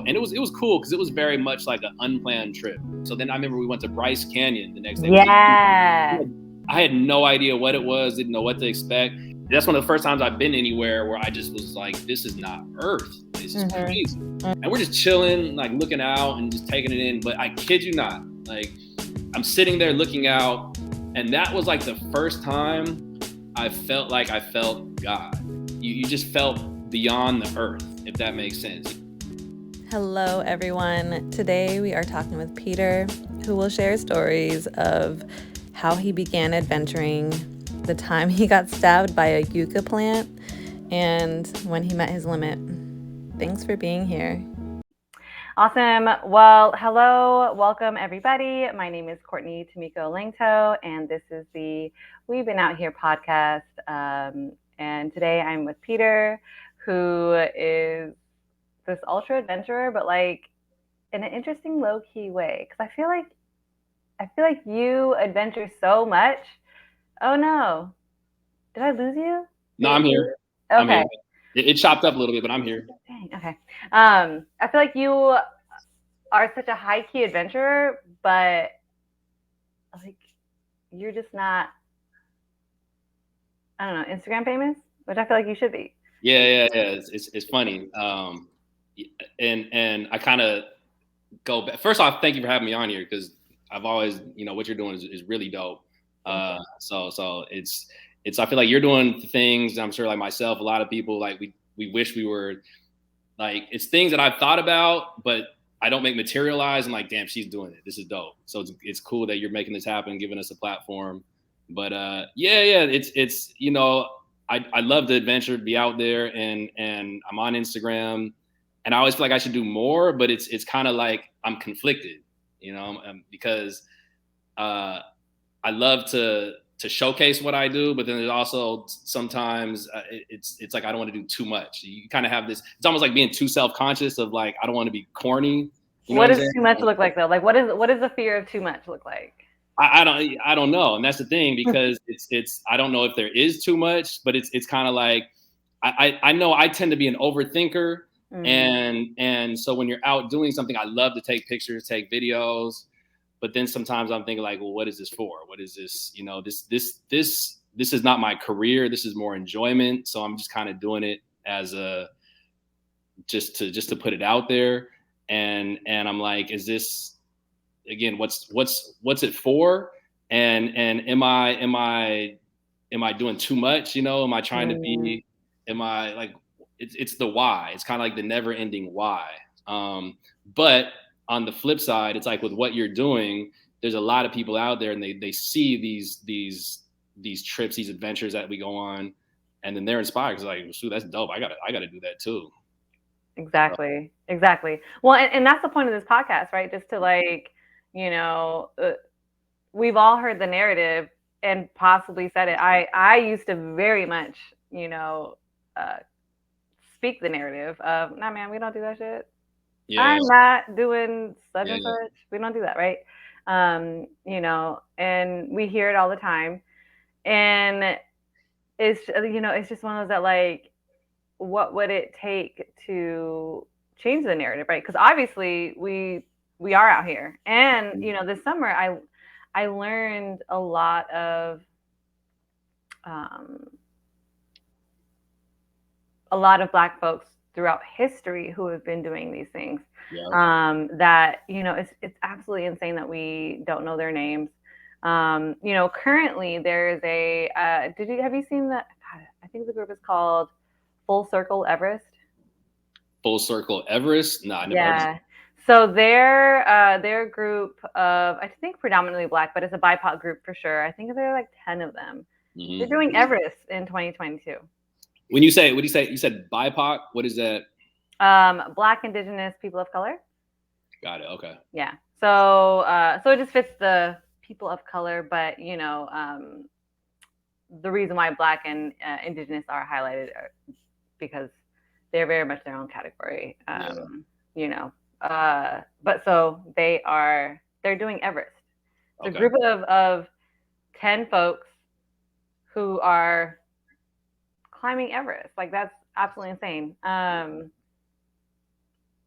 And it was cool because it was very much like an unplanned trip. So then I remember we went to Bryce Canyon the next day. Yeah. I had no idea what it was, didn't know what to expect. That's one of the first times I've been anywhere where I just was like, this is not Earth. This is crazy. And we're just chilling, like looking out and just taking it in. But I kid you not, like I'm sitting there looking out, and that was like the first time I felt like I felt God. You just felt beyond the earth, if that makes sense. Hello, everyone. Today we are talking with Peter, who will share stories of how he began adventuring, the time he got stabbed by a yucca plant, and when he met his limit. Thanks for being here. Awesome. Well, hello. Welcome, everybody. My name is Courtney Tomiko Langto, and this is the We've Been Out Here podcast. And today I'm with Peter, who is this ultra adventurer, but like in an interesting low-key way. Because I feel like you adventure so much. Oh no. Did I lose you? No, I'm here. Okay. I'm here. It chopped up a little bit, but I'm here. Dang, okay. I feel like you are such a high-key adventurer, but like you're just not, I don't know, Instagram famous, which I feel like you should be. Yeah. It's funny. And I kind of go back. First off, thank you for having me on here because I've always, what you're doing is really dope. So it's I feel like you're doing things. I'm sure like myself, a lot of people like we wish we were like, it's things that I've thought about, but I don't make materialize. And like, damn, she's doing it. This is dope. So it's cool that you're making this happen, giving us a platform. But it's I love the adventure, to be out there, and I'm on Instagram, and I always feel like I should do more, but it's kind of like I'm conflicted, because I love to showcase what I do, but then there's also sometimes it's like I don't want to do too much. You kind of have this. It's almost like being too self-conscious of like I don't want to be corny. What does too much look like though? Like what is the fear of too much look like? I don't know, and that's the thing, because it's I don't know if there is too much, but it's kind of like I know I tend to be an overthinker, and so when you're out doing something, I love to take pictures, take videos, but then sometimes I'm thinking like, well, what is this for? What is this? This is not my career. This is more enjoyment. So I'm just kind of doing it as a just to put it out there, and I'm like, is this? Again, what's it for? And am I doing too much? Am I trying to be? Am I like? It's the why. It's kind of like the never-ending why. But on the flip side, it's like with what you're doing, there's a lot of people out there, and they see these trips, these adventures that we go on, and then they're inspired. It's like, shoot, that's dope. I gotta do that too. Exactly. Well, and that's the point of this podcast, right? Just to like, we've all heard the narrative and possibly said it. I used to very much, speak the narrative of, nah, man, we don't do that shit. Yeah. I'm not doing such and such. We don't do that, right? And we hear it all the time. And it's just one of those that like, what would it take to change the narrative, right? Because obviously we are out here, and this summer I learned a lot of Black folks throughout history who have been doing these things. That it's absolutely insane that we don't know their names. Currently there is a have you seen that? I think the group is called Full Circle Everest. Full Circle Everest? No, I never heard of it. So they're a group of, I think, predominantly Black, but it's a BIPOC group for sure. I think there are like 10 of them. They're doing Everest in 2022. When you say, you said BIPOC, what is that? Black, Indigenous, people of color. Got it. Okay. Yeah. So it just fits the people of color, but the reason why Black and Indigenous are highlighted are because they're very much their own category. But so they're doing Everest. It's a group of 10 folks who are climbing Everest. Like, that's absolutely insane.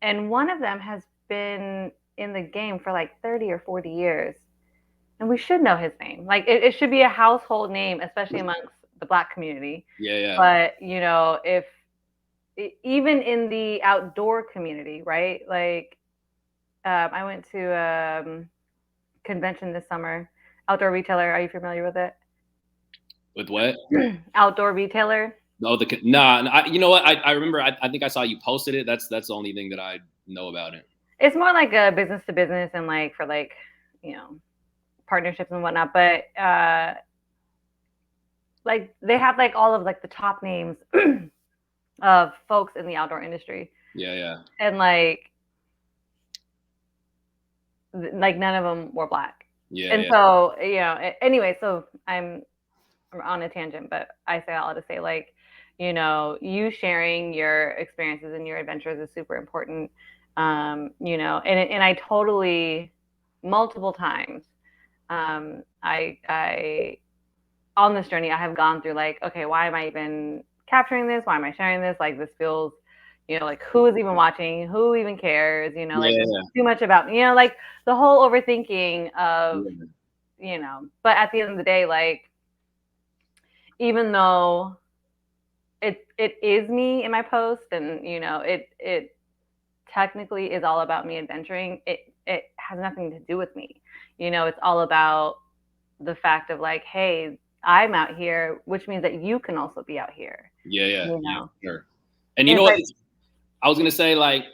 And one of them has been in the game for like 30 or 40 years. And we should know his name. Like it should be a household name, especially amongst the Black community. Yeah. But, if even in the outdoor community, right? Like I went to a convention this summer, outdoor retailer. Are you familiar with it? With what? Outdoor retailer. No, you know what? I remember. I think I saw you posted it. That's the only thing that I know about it. It's more like a business to business and like for like, partnerships and whatnot. But like they have like all of like the top names of folks in the outdoor industry. Yeah. And like none of them were Black. Yeah. And so, anyway, so I'm on a tangent, but I say all to say, like, you sharing your experiences and your adventures is super important. And I totally, multiple times, I on this journey, I have gone through like, okay, why am I even capturing this? Why am I sharing this? Like, this feels, like who is even watching? Who even cares? Like too much about, like the whole overthinking of, but at the end of the day, like, even though it is me in my post and, it technically is all about me adventuring, it has nothing to do with me. It's all about the fact of like, hey, I'm out here, which means that you can also be out here. Yeah, sure. And you know what? I was gonna say like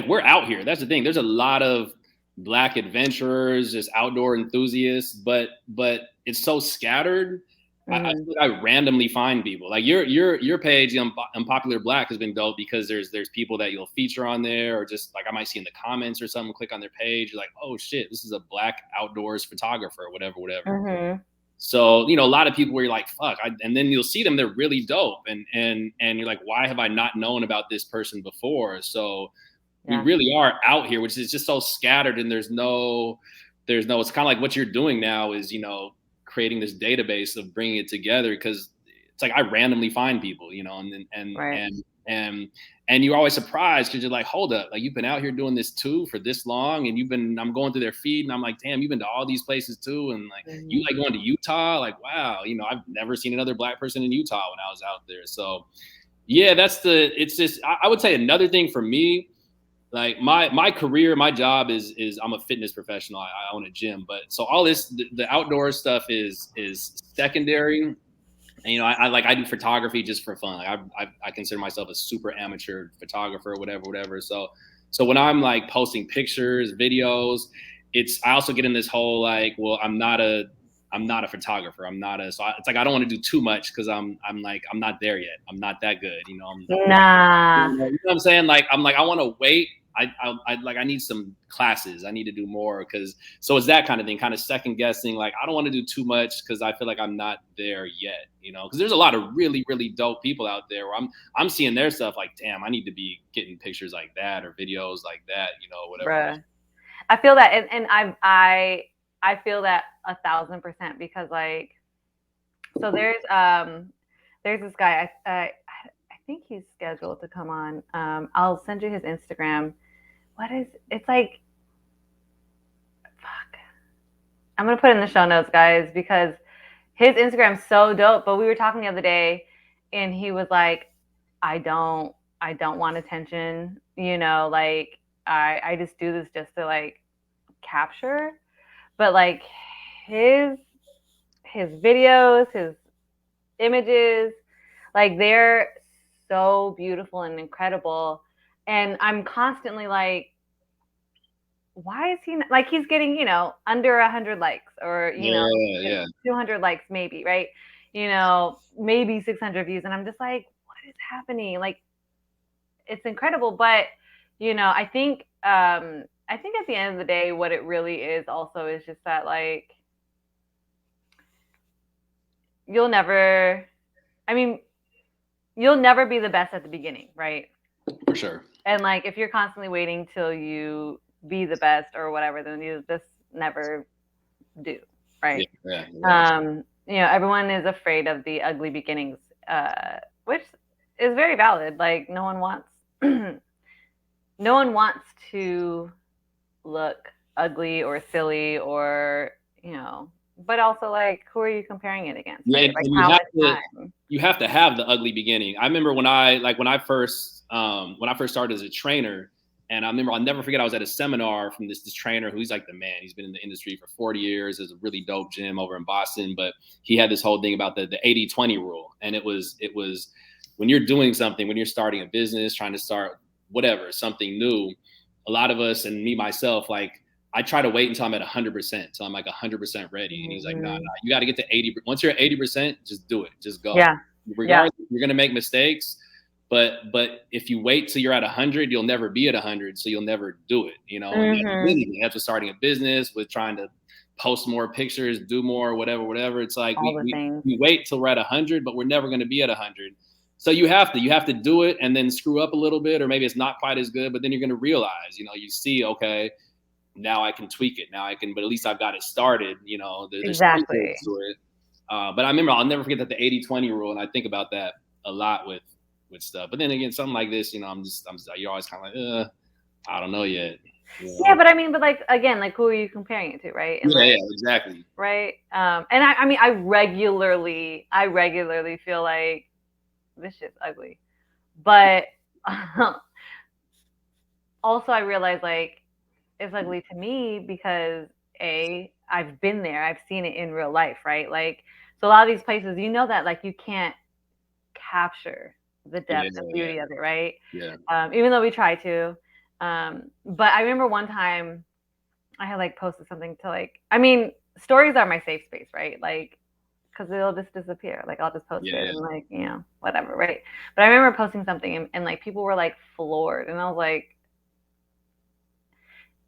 we're out here. That's the thing. There's a lot of Black adventurers, just outdoor enthusiasts, but it's so scattered. I randomly find people like your page, Unpopular Black, has been dope because there's people that you'll feature on there, or just like I might see in the comments or something, click on their page, you're like, oh shit, this is a Black outdoors photographer, or whatever. Mm-hmm. So, a lot of people where you're like, fuck, and then you'll see them, they're really dope. And you're like, why have I not known about this person before? So we really are out here, which is just so scattered, and there's no, it's kind of like what you're doing now is, creating this database of bringing it together, because it's like I randomly find people, and you're always surprised because you're like, hold up, like you've been out here doing this too for this long, and I'm going through their feed and I'm like, damn, you've been to all these places too, and like you like going to Utah, like wow, I've never seen another Black person in Utah when I was out there. So yeah, it's just I would say another thing for me, like my career, my job is I'm a fitness professional. I own a gym, but so all this the outdoor stuff is secondary. And I do photography just for fun. Like I consider myself a super amateur photographer, whatever. So when I'm like posting pictures, videos, I also get in this whole like, well, I'm not a photographer. It's like I don't want to do too much because I'm not there yet. I'm not that good, Nah. You know what I'm saying? Like I want to wait. I need some classes. I need to do more so it's that kind of thing, kind of second guessing. Like I don't want to do too much because I feel like I'm not there yet, because there's a lot of really, really dope people out there where I'm seeing their stuff like, damn, I need to be getting pictures like that or videos like that, whatever. Bruh. I feel that. And I feel that 1,000% because like, so there's this guy, I think he's scheduled to come on. I'll send you his Instagram. It's like, fuck. I'm going to put it in the show notes, guys, because his Instagram's so dope. But we were talking the other day and he was like, I don't want attention, like I just do this just to like capture. But like his videos, his images, like they're so beautiful and incredible. And I'm constantly like, why is he not, like he's getting, under 100 likes or, 200 likes maybe, right? Maybe 600 views. And I'm just like, what is happening? Like, it's incredible. But, I think at the end of the day, what it really is also is just that like, you'll never be the best at the beginning, right? For sure. And like, if you're constantly waiting till you be the best or whatever, then you just never do, right? Yeah. Everyone is afraid of the ugly beginnings, which is very valid. Like no one wants no one wants to look ugly or silly or, but also like, who are you comparing it against? Yeah, Right? and Like you how have much to time? you have to have the ugly beginning. I remember when I first started as a trainer, and I remember I'll never forget I was at a seminar from this trainer who's like the man. He's been in the industry for 40 years. There's a really dope gym over in Boston, but he had this whole thing about the 80-20 rule. And it was when you're doing something, when you're starting a business, trying to start whatever, something new, a lot of us, and me myself, like I try to wait until I'm at 100%, so I'm like 100% ready. And he's like, nah, you got to get to 80. Once you're at 80%, just do it, just go. Yeah. Regardless, you're gonna make mistakes, but if you wait till you're at 100, you'll never be at 100, so you'll never do it. And that's with starting a business, with trying to post more pictures, do more, whatever. It's like we wait till we're at 100, but we're never gonna be at 100. So you have to do it and then screw up a little bit, or maybe it's not quite as good, but then you're gonna realize, you see, okay, now I can tweak it. Now I can, but at least I've got it started. There's exactly to it. But I remember I'll never forget that the 80-20 rule, and I think about that a lot with stuff. But then again, something like this, you're always kind of like, I don't know yet. Yeah, but I mean, but like again, like who are you comparing it to, right? And yeah, exactly. Right. And I mean, I regularly feel like this shit's ugly, but also I realize like it's ugly to me because I've been there, I've seen it in real life, right? Like, so a lot of these places, that like you can't capture the depth and beauty of it, right? Yeah. Even though we try to. But I remember one time I had like posted something to like, I mean, stories are my safe space, right? Like, because it'll just disappear. Like, I'll just post it and like, whatever, right? But I remember posting something and like people were like floored, and I was like,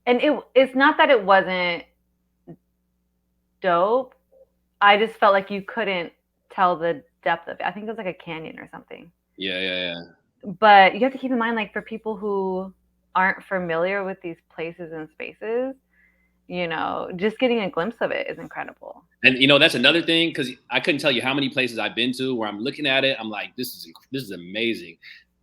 and it's not that it wasn't dope. I just felt like you couldn't tell the depth of it. I think it was like a canyon or something. Yeah. But you have to keep in mind, like, for people who aren't familiar with these places and spaces, just getting a glimpse of it is incredible. And that's another thing, because I couldn't tell you how many places I've been to where I'm looking at it, I'm like, this is amazing.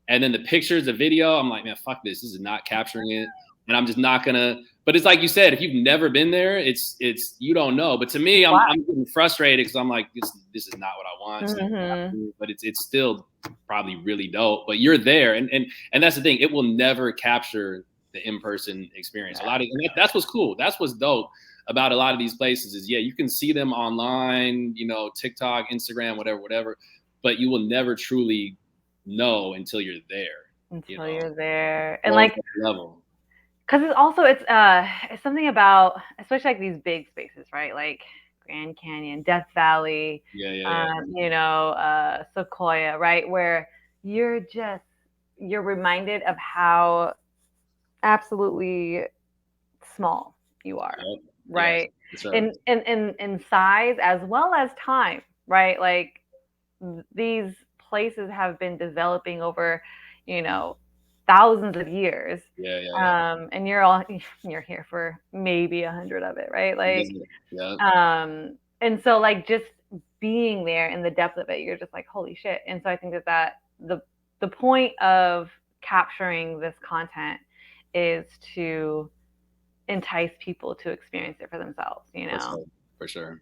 And then the pictures, the video, I'm like, man, fuck this. This is not capturing it. And I'm just not gonna. But it's like you said, if you've never been there, it's you don't know. But to me, I'm getting frustrated because I'm like, this is not what I want. Mm-hmm. But it's still probably really dope. But you're there, and that's the thing. It will never capture the in-person experience. That's what's cool. That's what's dope about a lot of these places is, you can see them online, TikTok, Instagram, whatever, but you will never truly know until you're there. You're there, and like level. Because it's something about, especially like these big spaces, right? Like Grand Canyon, Death Valley, Sequoia, right? Where you're reminded of how absolutely small you are, right? Yes, right. In size as well as time, right? Like these places have been developing over, thousands of years. And you're here for maybe 100 of it, right? Like, and so like just being there in the depth of it, you're just like, holy shit. And so I think that the point of capturing this content is to entice people to experience it for themselves, For sure.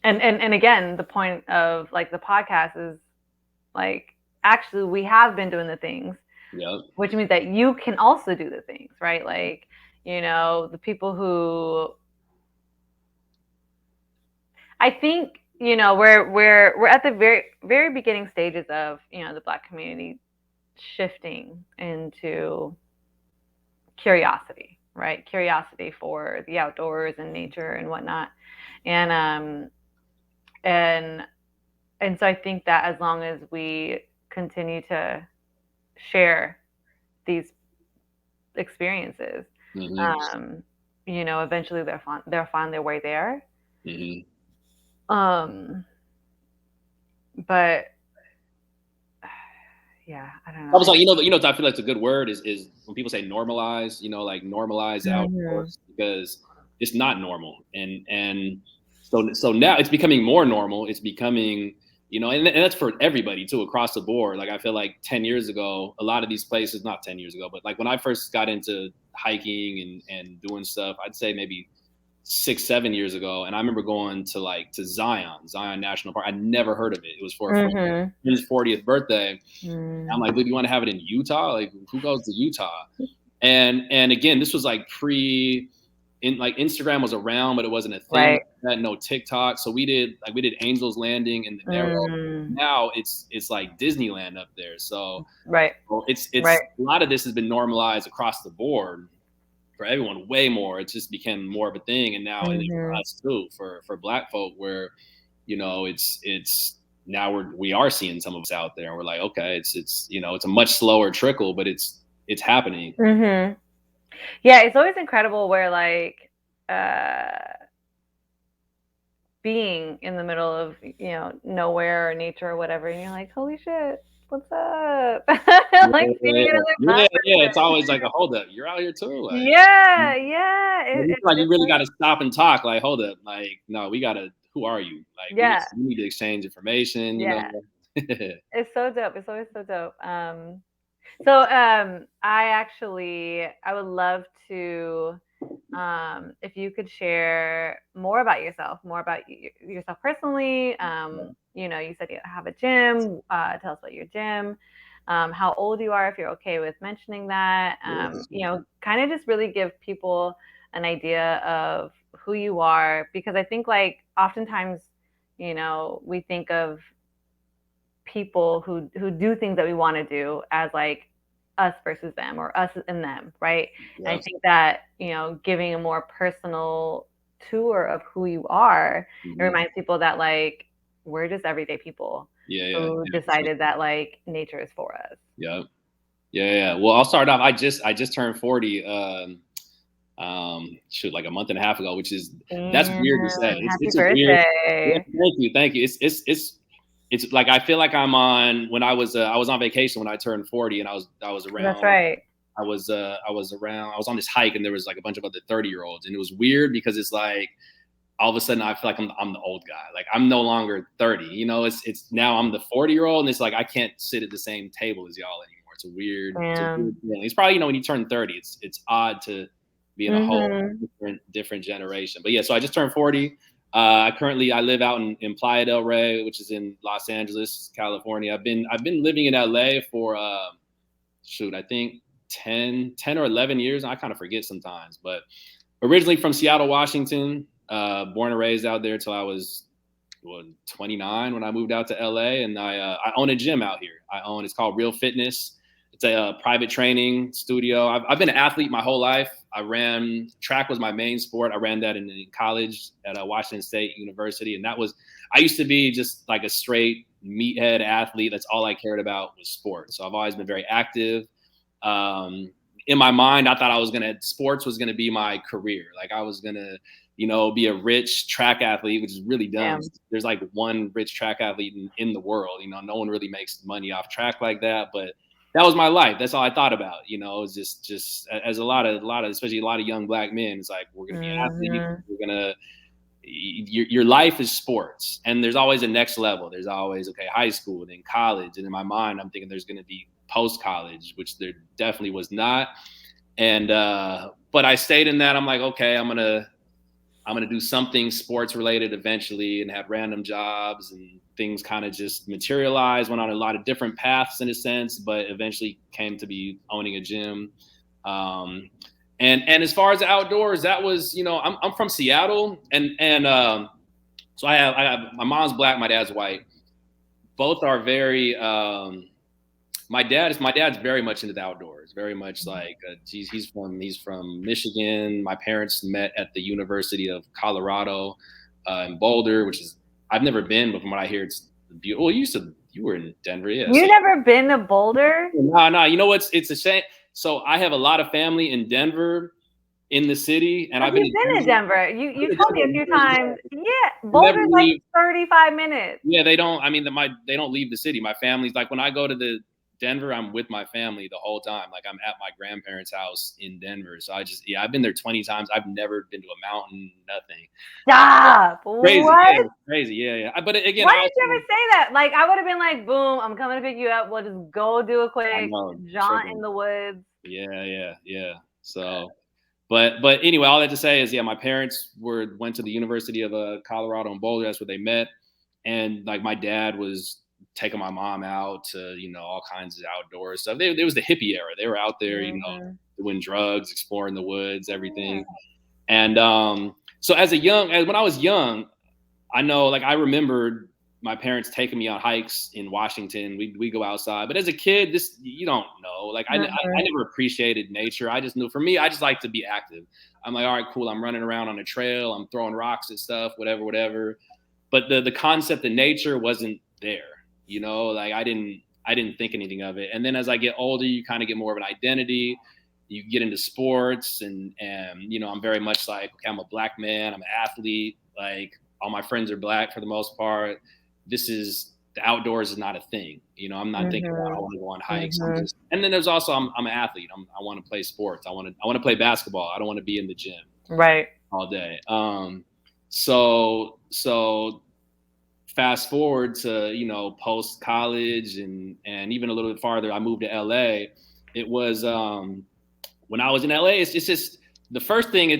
And again, the point of like the podcast is like, actually we have been doing the things, which means that you can also do the things, right? Like, the people who, I think, we're at the very, very beginning stages of, the Black community shifting into curiosity, right? Curiosity for the outdoors and nature and whatnot. And so I think that as long as we continue to share these experiences, eventually they'll find their way there. But yeah, I don't know. I was like, I feel like it's a good word is when people say normalize, like normalize outdoors, because it's not normal. And so now it's becoming more normal. It's becoming, you know, and that's for everybody too, across the board. Like I feel like 10 years ago, a lot of these places, not 10 years ago, but like when I first got into hiking and doing stuff, I'd say maybe 6-7 years ago, and I remember going to Zion National Park. I'd never heard of it. It was for a friend's 40th birthday. I'm like, dude, you want to have it in Utah? Like, who goes to Utah? And again, this was like like Instagram was around, but it wasn't a thing. Right. No TikTok. So we did Angel's Landing in the Narrow. Now it's like Disneyland up there. So it's a lot of this has been normalized across the board for everyone, way more. It's just became more of a thing. And now for us too, for Black folk, where, you know, it's now we are seeing some of us out there, and we're like, okay, it's you know, it's a much slower trickle, but it's happening. Yeah, it's always incredible where like being in the middle of, you know, nowhere or nature or whatever, and you're like, holy shit, what's up? Like, it's always like a hold up. You're out here too. Like, it's like you really got to stop and talk. Like, hold up. Like, no, we got to. Who are you? Like, we need to exchange information. You know? It's so dope. It's always so dope. I would love to, if you could share more about yourself personally. You know, you said you have a gym. Tell us about your gym, how old you are, if you're okay with mentioning that. You know, kind of just really give people an idea of who you are, because I think like oftentimes, you know, we think of people who do things that we want to do as like us versus them, or us and them, right? And I think that, you know, giving a more personal tour of who you are, it reminds people that like we're just everyday people who decided that like nature is for us. Well, I'll start off. I just turned 40 like a month and a half ago, which is that's weird to say. Happy birthday. Thank you. It's like I feel like I'm on, when I was on vacation when I turned 40, and I was around. That's right. I was on this hike, and there was like a bunch of other 30-year-olds, and it was weird because it's like all of a sudden I feel like I'm the old guy. Like I'm no longer 30. You know, it's now I'm the 40-year-old, and it's like I can't sit at the same table as y'all anymore. It's a weird feeling. It's probably, you know, when you turn 30, it's odd to be in a whole different generation. But yeah, so I just turned 40. Currently I live out in Playa del Rey, which is in Los Angeles, California. I've been living in LA for I think 10 or 11 years. I kind of forget sometimes, but originally from Seattle, Washington, born and raised out there till I was 29 when I moved out to LA, and I own a gym out here. It's called Real Fitness. It's a private training studio. I've been an athlete my whole life. Track was my main sport. I ran that in college at Washington State University. And I used to be just like a straight meathead athlete. That's all I cared about was sports. So I've always been very active. In my mind, I thought sports was going to be my career. Like I was going to, you know, be a rich track athlete, which is really dumb. There's like one rich track athlete in the world. You know, no one really makes money off track like that, but that was my life. That's all I thought about. You know, it was just as a lot of, especially a lot of young Black men, it's like, we're going to be athletes. We're going to, your life is sports. And there's always a next level. There's always, okay, high school, then college. And in my mind, I'm thinking there's going to be post-college, which there definitely was not. And, but I stayed in that. I'm like, okay, I'm going to do something sports related eventually, and have random jobs, and things kind of just materialized, went on a lot of different paths in a sense, but eventually came to be owning a gym. And as far as the outdoors, that was, you know, I'm from Seattle, and so I have my mom's Black, my dad's white. Both are very, my dad's very much into the outdoors, very much like he's from Michigan. My parents met at the University of Colorado in Boulder, which is, I've never been, but from what I hear, it's beautiful. Well, you were in Denver, yeah. You never been to Boulder? No. You know what's? It's a shame. So I have a lot of family in Denver, in the city, and I've been in Denver. You told me a few times. Yeah, Boulder's like 35 minutes. Yeah, they don't. I mean, they don't leave the city. My family's like, when I go to the Denver, I'm with my family the whole time. Like I'm at my grandparents' house in Denver. So I've been there 20 times. I've never been to a mountain, nothing. Stop. Crazy. What? Yeah, crazy. Yeah. But again, why didn't you ever say that? Like, I would have been like, boom, I'm coming to pick you up. We'll just go do a quick jaunt in the woods. Yeah. So, but anyway, all that to say is, my parents went to the University of Colorado in Boulder. That's where they met. And like my dad was taking my mom out to, all kinds of outdoor stuff. It was the hippie era. They were out there, doing drugs, exploring the woods, everything. And so when I was young, I know, like, I remembered my parents taking me on hikes in Washington. We go outside, but as a kid, you don't know. Like I never appreciated nature. I just knew, for me, I just like to be active. I'm like, all right, cool. I'm running around on a trail. I'm throwing rocks at stuff, whatever. But the concept of nature wasn't there. Like I didn't think anything of it. And then as I get older, you kind of get more of an identity. You get into sports, and I'm very much like, okay, I'm a black man. I'm an athlete. Like, all my friends are black for the most part. The outdoors is not a thing. I'm not thinking about, I want to go on hikes. And then there's also, I'm an athlete. I want to play sports. I want to play basketball. I don't want to be in the gym all day. So fast forward to, post college and even a little bit farther, I moved to LA. It was, when I was in LA, it's just, the first thing,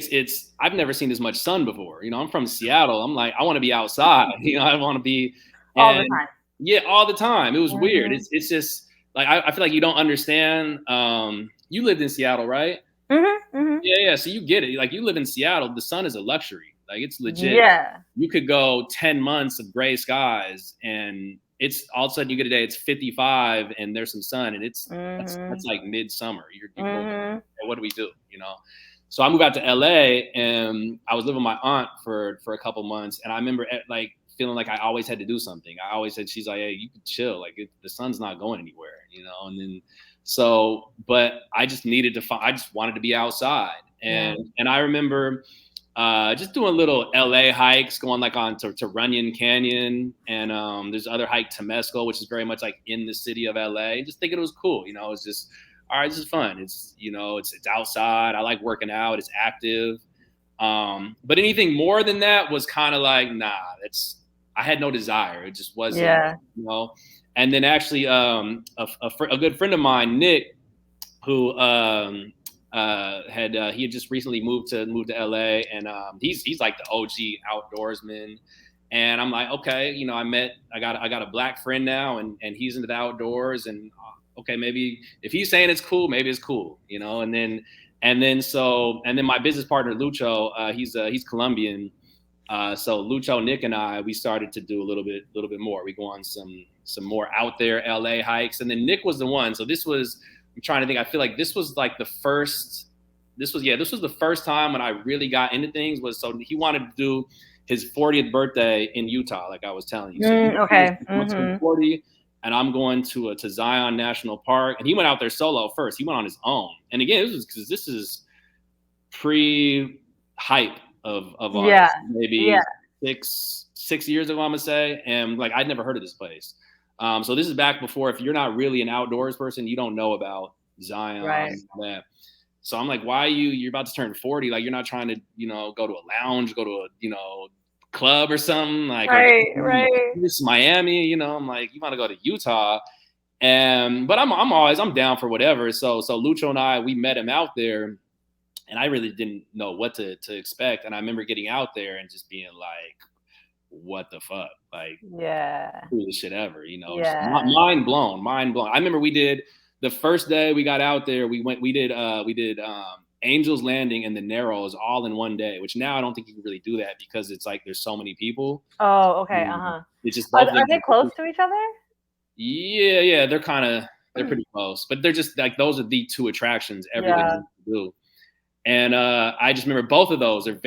I've never seen this much sun before. I'm from Seattle. I'm like, I want to be outside. I want to be all the time. Yeah, all the time. It was weird. It's just like, I feel like you don't understand. You lived in Seattle, right? Yeah. So you get it. Like, you live in Seattle. The sun is a luxury. Like, it's legit. Yeah. You could go 10 months of gray skies, and it's all of a sudden you get a day, it's 55 and there's some sun, and that's like midsummer. You're what do we do? So I moved out to LA, and I was living with my aunt for a couple months. And I remember like feeling like I always had to do something. I always said, she's like, hey, you can chill. Like, the sun's not going anywhere, and then, but I just needed to I just wanted to be outside. And I remember just doing little LA hikes, going like on to Runyon Canyon. And there's other hike, Temescal, which is very much like in the city of LA. Just thinking it was cool. It's just, all right, this is fun. It's, it's outside. I like working out. It's active. But anything more than that was kind of like, nah, I had no desire. It just wasn't, And then actually, a good friend of mine, Nick, who he had just recently moved to LA, and he's like the OG outdoorsman. And I'm like, okay, I got a black friend now, and he's into the outdoors, and okay, maybe if he's saying it's cool, maybe it's cool, And then my business partner Lucho, he's Colombian, so Lucho, Nick, and I, we started to do a little bit more. We go on some more out there LA hikes, and then Nick was the one. So this was, I'm trying to think. I feel like this was like the first. This was the first time when I really got into things. So he wanted to do his 40th birthday in Utah, like I was telling you. So okay. 40. And I'm going to Zion National Park. And he went out there solo first. He went on his own. And again, this is pre-hype of ours. Maybe 6 years ago, I'm going to say. And like, I'd never heard of this place. So this is back before, if you're not really an outdoors person, you don't know about Zion. Right. That. So I'm like, why you're about to turn 40? Like, you're not trying to, go to a lounge, go to a, club or something, like, right. This is Miami, I'm like, you want to go to Utah? But I'm down for whatever. So Lucho and I, we met him out there, and I really didn't know what to expect. And I remember getting out there and just being like, what the fuck? Like, coolest shit ever, just mind blown. I remember we did the first day we got out there, we did Angel's Landing and the Narrows all in one day, which now I don't think you can really do that because it's like there's so many people. Oh, okay. It's just are they close to each other? Yeah, they're pretty close, but they're just like, those are the two attractions everybody needs to do. And I just remember both of those are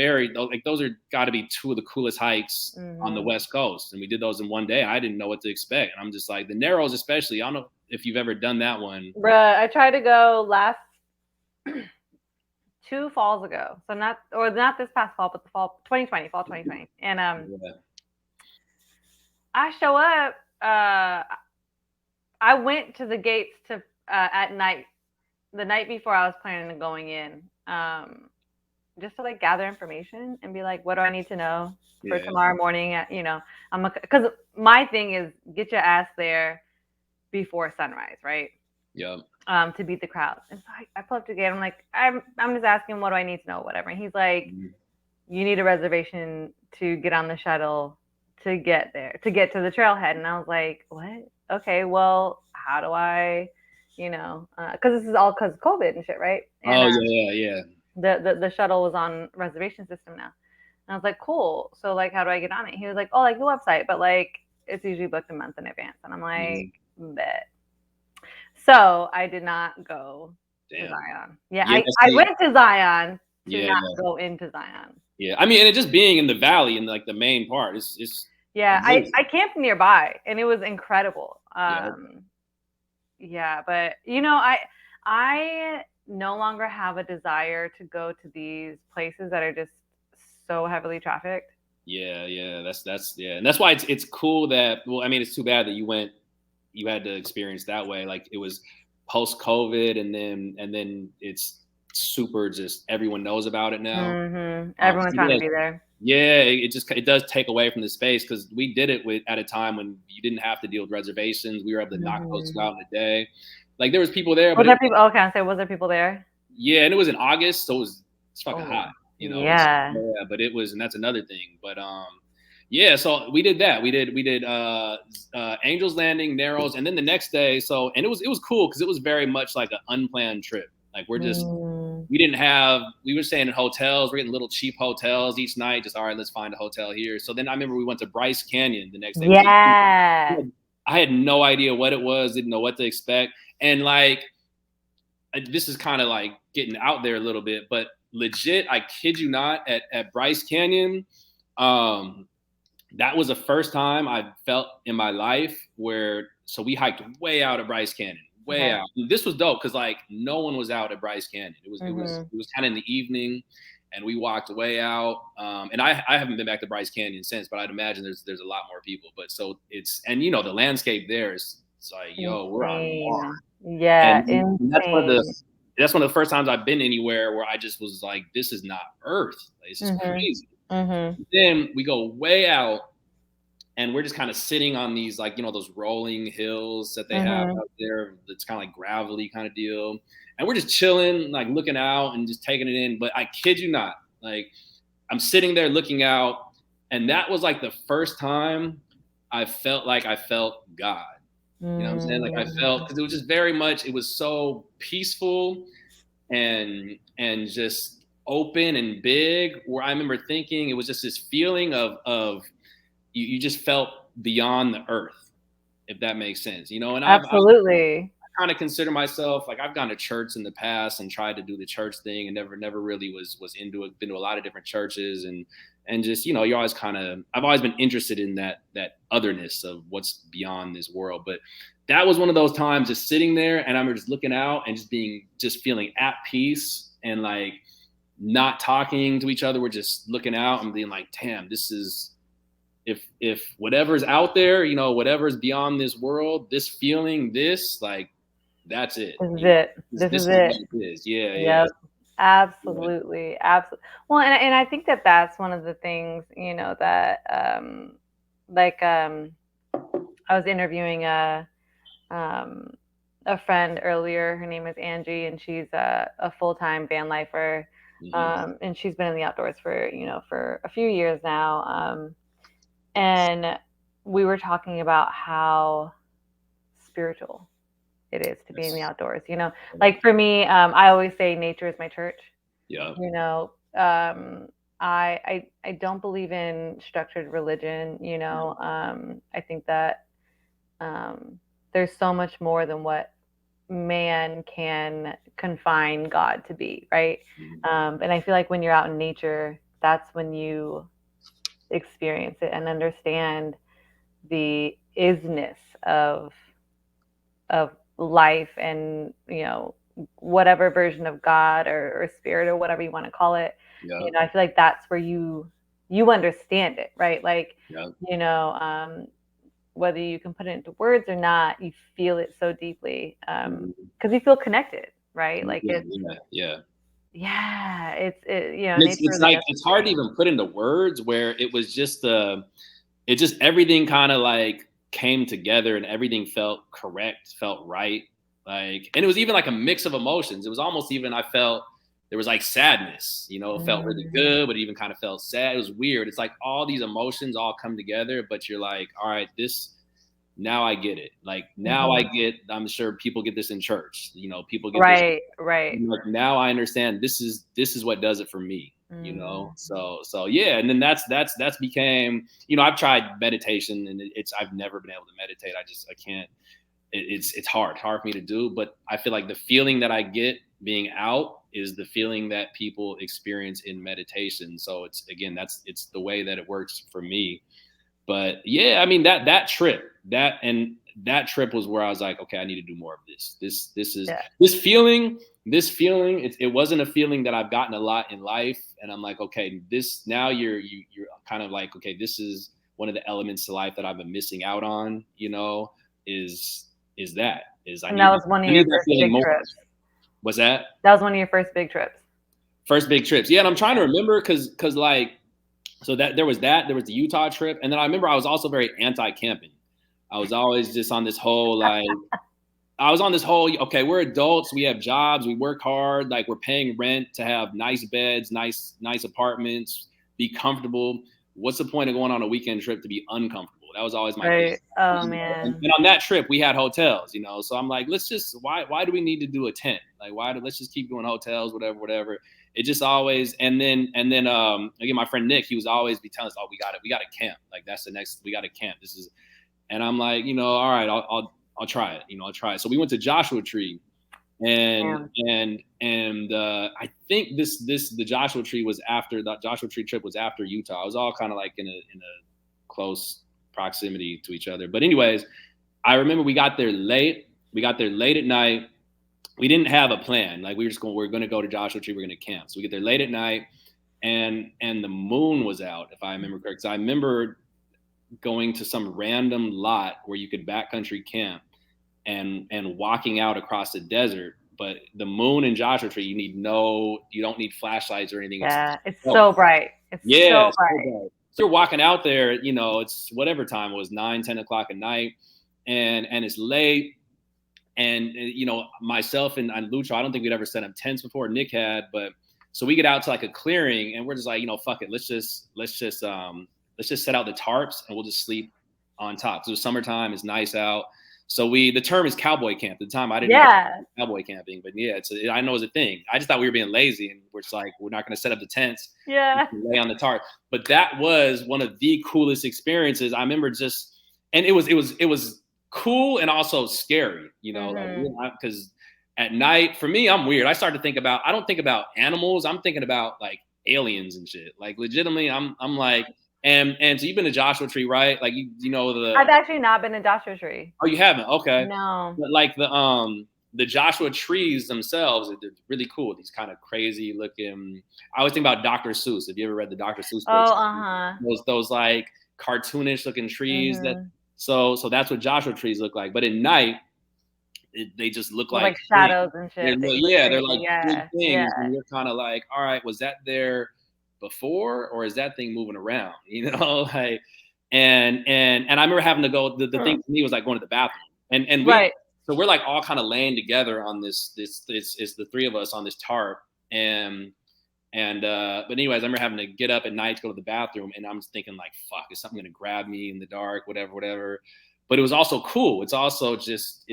those are got to be two of the coolest hikes on the West Coast. And we did those in one day. I didn't know what to expect. And I'm just like, the Narrows especially, I don't know if you've ever done that one. Bruh, I tried to go last 2 falls ago. So not this past fall, but the fall 2020. And I show up, I went to the gates to at night, the night before I was planning on going in, just to like gather information and be like, what do I need to know for tomorrow morning? Because my thing is get your ass there before sunrise, right? Yeah. To beat the crowd. And so I pull up to the gate. I'm like, I'm just asking, what do I need to know, whatever. And he's like, you need a reservation to get on the shuttle to get there, to get to the trailhead. And I was like, what? Okay, well, how do I, because this is all because of COVID and shit, right? And, yeah. The shuttle was on reservation system now. And I was like, cool. So like, how do I get on it? He was like, oh, like the website, but like it's usually booked a month in advance. And I'm like, bet. So I did not go to Zion. Yeah, I went to Zion to not go into Zion. Yeah, I mean, and it just being in the valley in like the main part, it's yeah. I camped nearby and it was incredible. Yeah, but I no longer have a desire to go to these places that are just so heavily trafficked. Yeah, that's and that's why it's cool that, well, I mean, it's too bad that you had to experience that way. Like it was post COVID, and then it's super, just everyone knows about it now. Everyone's trying to be there. Yeah, it does take away from the space, because we did it at a time when you didn't have to deal with reservations. We were able to knock those out in a day. Like there was people there. Was there people? Okay, I say, was there people there? Yeah, and it was in August, so it's fucking hot. Yeah. But it was, and that's another thing. But yeah, so we did that. We did Angel's Landing, Narrows, and then the next day. So, and it was cool because it was very much like an unplanned trip. Like we were staying in hotels. We're getting little cheap hotels each night. Just, all right, let's find a hotel here. So then I remember we went to Bryce Canyon the next day. Yeah. I had no idea what it was. Didn't know what to expect. And like, this is kind of like getting out there a little bit, but legit, I kid you not, at Bryce Canyon, that was the first time I felt in my life so we hiked way out at Bryce Canyon, way out. This was dope because like no one was out at Bryce Canyon. It was kind of in the evening, and we walked way out. And I haven't been back to Bryce Canyon since, but I'd imagine there's a lot more people. But so and the landscape there is, it's like, yo, we're on Mars. Yeah, and that's one of the first times I've been anywhere where I just was like, this is not Earth. Like, this is crazy. Then we go way out, and we're just kind of sitting on these, like, those rolling hills that they have out there. It's kind of like gravelly kind of deal. And we're just chilling, like looking out and just taking it in. But I kid you not, like I'm sitting there looking out, and that was like the first time I felt like I felt God. You know what I'm saying? Like I felt, because it was just very much, it was so peaceful and just open and big, where I remember thinking it was just this feeling of you just felt beyond the earth, if that makes sense, and absolutely. I kind of consider myself, like, I've gone to church in the past and tried to do the church thing, and never really was into it. Been to a lot of different churches, and just, you're always I've always been interested in that otherness of what's beyond this world. But that was one of those times, just sitting there, and I'm just looking out and just feeling at peace, and like not talking to each other. We're just looking out and being like, damn, this is, if whatever's out there, whatever's beyond this world, this feeling, this, like, that's it. This is it. What it is. Yeah. Yep. Absolutely. Absolutely. Well, and I think that's one of the things, that, I was interviewing a friend earlier. Her name is Angie, and she's a full-time van lifer. And she's been in the outdoors for, for a few years now. And we were talking about how spiritual it is to be in the outdoors. Like for me, I always say nature is my church. Yeah. I don't believe in structured religion. I think that there's so much more than what man can confine God to be, right? And I feel like when you're out in nature, that's when you experience it and understand the isness of life, and whatever version of God or spirit or whatever you want to call it. I feel like that's where you understand it, right? Like whether you can put it into words or not, you feel it so deeply because you feel connected, right? Like it's nature it's really like does it's hard to even put into words, where it was just everything kind of like came together and everything felt correct, felt right. Like, and it was even like a mix of emotions. It was almost even, I felt there was like sadness, it felt really good, but it even kind of felt sad. It was weird. It's like all these emotions all come together, but you're like, all right, now I get it. Like now I'm sure people get this in church, people get right. Like, now I understand this is what does it for me, so yeah. And then that's became, I've tried meditation, and I've never been able to meditate. I can't. It's hard for me to do, but I feel like the feeling that I get being out is the feeling that people experience in meditation. So it's the way that it works for me. But yeah, I mean, that trip was where I was like, okay, I need to do more of this. This feeling, it wasn't a feeling that I've gotten a lot in life. And I'm like, okay, now you're kind of like, okay, this is one of the elements to life that I've been missing out on, that was one of your first big trips. What's that? That was one of your first big trips. First big trips. Yeah. And I'm trying to remember because like, so there was the Utah trip. And then I remember I was also very anti-camping. I was always just on this whole, like, okay, we're adults, we have jobs, we work hard, like we're paying rent to have nice beds, nice apartments, be comfortable. What's the point of going on a weekend trip to be uncomfortable? That was always my thing. Oh man. And on that trip we had hotels, so I'm like, let's just, why do we need to do a tent? Like, let's just keep doing hotels, whatever. It just always, and then again, my friend Nick, he was always be telling us, oh, we got to camp. Like that's the next, we got to camp. And I'm like, all right, I'll try it. I'll try it. So we went to Joshua Tree, and I think the Joshua Tree trip was after Utah. I was all kind of like in a close proximity to each other. But anyways, I remember we got there late. At night. We didn't have a plan. Like we're going to go to Joshua Tree. We're going to camp. So we get there late at night, and the moon was out, if I remember correct. So I remember going to some random lot where you could backcountry camp and walking out across the desert. But the moon in Joshua Tree, you don't need flashlights or anything. Yeah, it's so bright. So bright. So you're walking out there, it's whatever time it was, 9-10 o'clock at night, and it's late. And myself and Lucho, I don't think we'd ever set up tents before. Nick had, but so we get out to like a clearing, and we're just like, fuck it, let's just set out the tarps and we'll just sleep on top. So it's summertime, it's nice out. So the term is cowboy camp. At the time I didn't know cowboy camping, but yeah, I know it's a thing. I just thought we were being lazy, and we're just like, we're not going to set up the tents. Yeah. Lay on the tarp. But that was one of the coolest experiences. I remember and it was cool and also scary, because at night, for me, I'm weird. I start to think about, I don't think about animals. I'm thinking about like aliens and shit. Like legitimately, I'm like, and so you've been to Joshua Tree, right? Like I've actually not been to Joshua Tree. Oh, you haven't? Okay. No. But like the Joshua trees themselves, they're really cool. These kind of crazy looking. I always think about Dr. Seuss. Have you ever read the Dr. Seuss books? Oh, Those like cartoonish looking trees So that's what Joshua trees look like. But at night, they just look like shadows and shit. They're like big things. And you're kind of like, all right, was that there before, or is that thing moving around? Like, and I remember having to go. The thing for me was like going to the bathroom, and so we're like all kind of laying together on this. It's the three of us on this tarp, but anyways, I remember having to get up at night to go to the bathroom, and I'm just thinking like, fuck, is something gonna grab me in the dark, whatever. But it was also cool. It's also it's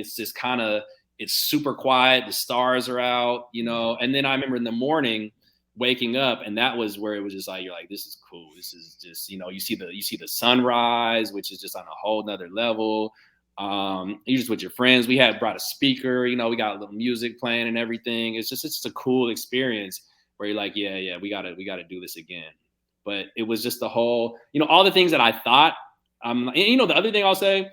super quiet. The stars are out, And then I remember in the morning waking up, and that was where it was just like, you're like, this is cool. This is just, you see the sunrise, which is just on a whole nother level. You're just with your friends. We had brought a speaker, we got a little music playing and everything. It's just a cool experience. Where you're like, yeah, we gotta do this again. But it was just the whole, all the things that I thought. The other thing I'll say,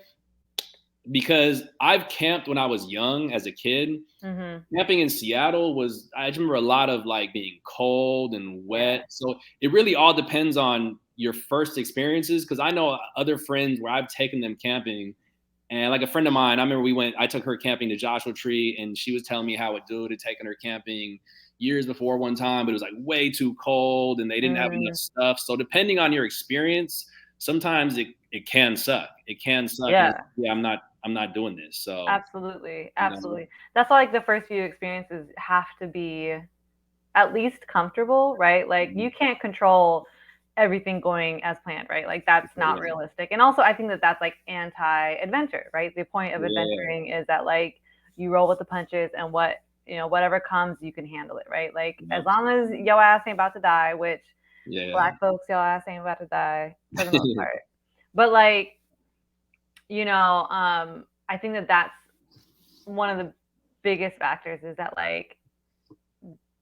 because I've camped when I was young as a kid. Camping in Seattle I remember a lot of like being cold and wet. So it really all depends on, your first experiences, because I know other friends where I've taken them camping, and like a friend of mine, I remember I took her camping to Joshua Tree, and she was telling me how a dude had taken her camping years before one time, but it was like way too cold and they didn't have enough stuff. So depending on your experience, sometimes it can suck. It can suck. Yeah. And I'm not doing this. So absolutely. That's why like the first few experiences have to be at least comfortable, right? Like you can't control everything going as planned, right? Like that's not realistic. And also I think that that's like anti-adventure, right? The point of adventuring is that like you roll with the punches, and whatever comes, you can handle it, right? Like as long as your ass ain't about to die, which Black folks, your ass ain't about to die for the most part. But like, I think that that's one of the biggest factors, is that like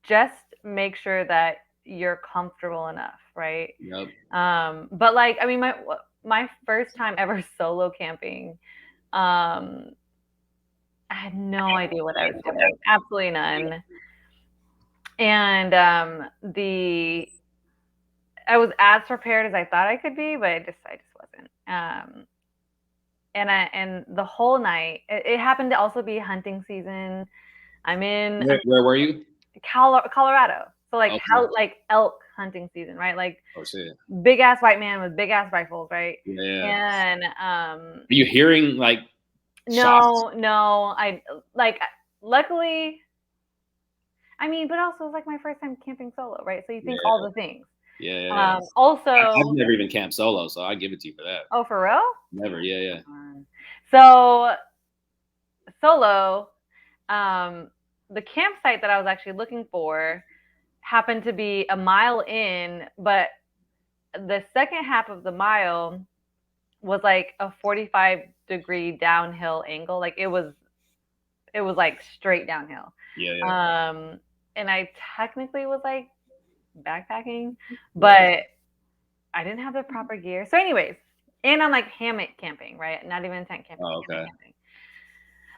just make sure that you're comfortable enough, right? Yep. But like, I mean, my first time ever solo camping, I had no idea what I was doing, absolutely none. And I was as prepared as I thought I could be, but I just wasn't. And the whole night, it happened to also be hunting season. I'm in where were you? Colorado. So like like elk hunting season, right? Like big ass white man with big ass rifles, right? Yeah. And are you hearing like shots? No, I like luckily. I mean, but also it's like my first time camping solo, right? So you think all the things. Yeah. Also, I've never even camped solo, so I give it to you for that. Oh, for real? Never. Yeah. So solo, the campsite that I was actually looking for happened to be a mile in, but the second half of the mile was like a 45-degree downhill angle. Like it was like straight downhill. Yeah. And I technically was like backpacking, but I didn't have the proper gear. So anyways, and I'm like hammock camping, right? Not even tent camping. Oh, okay.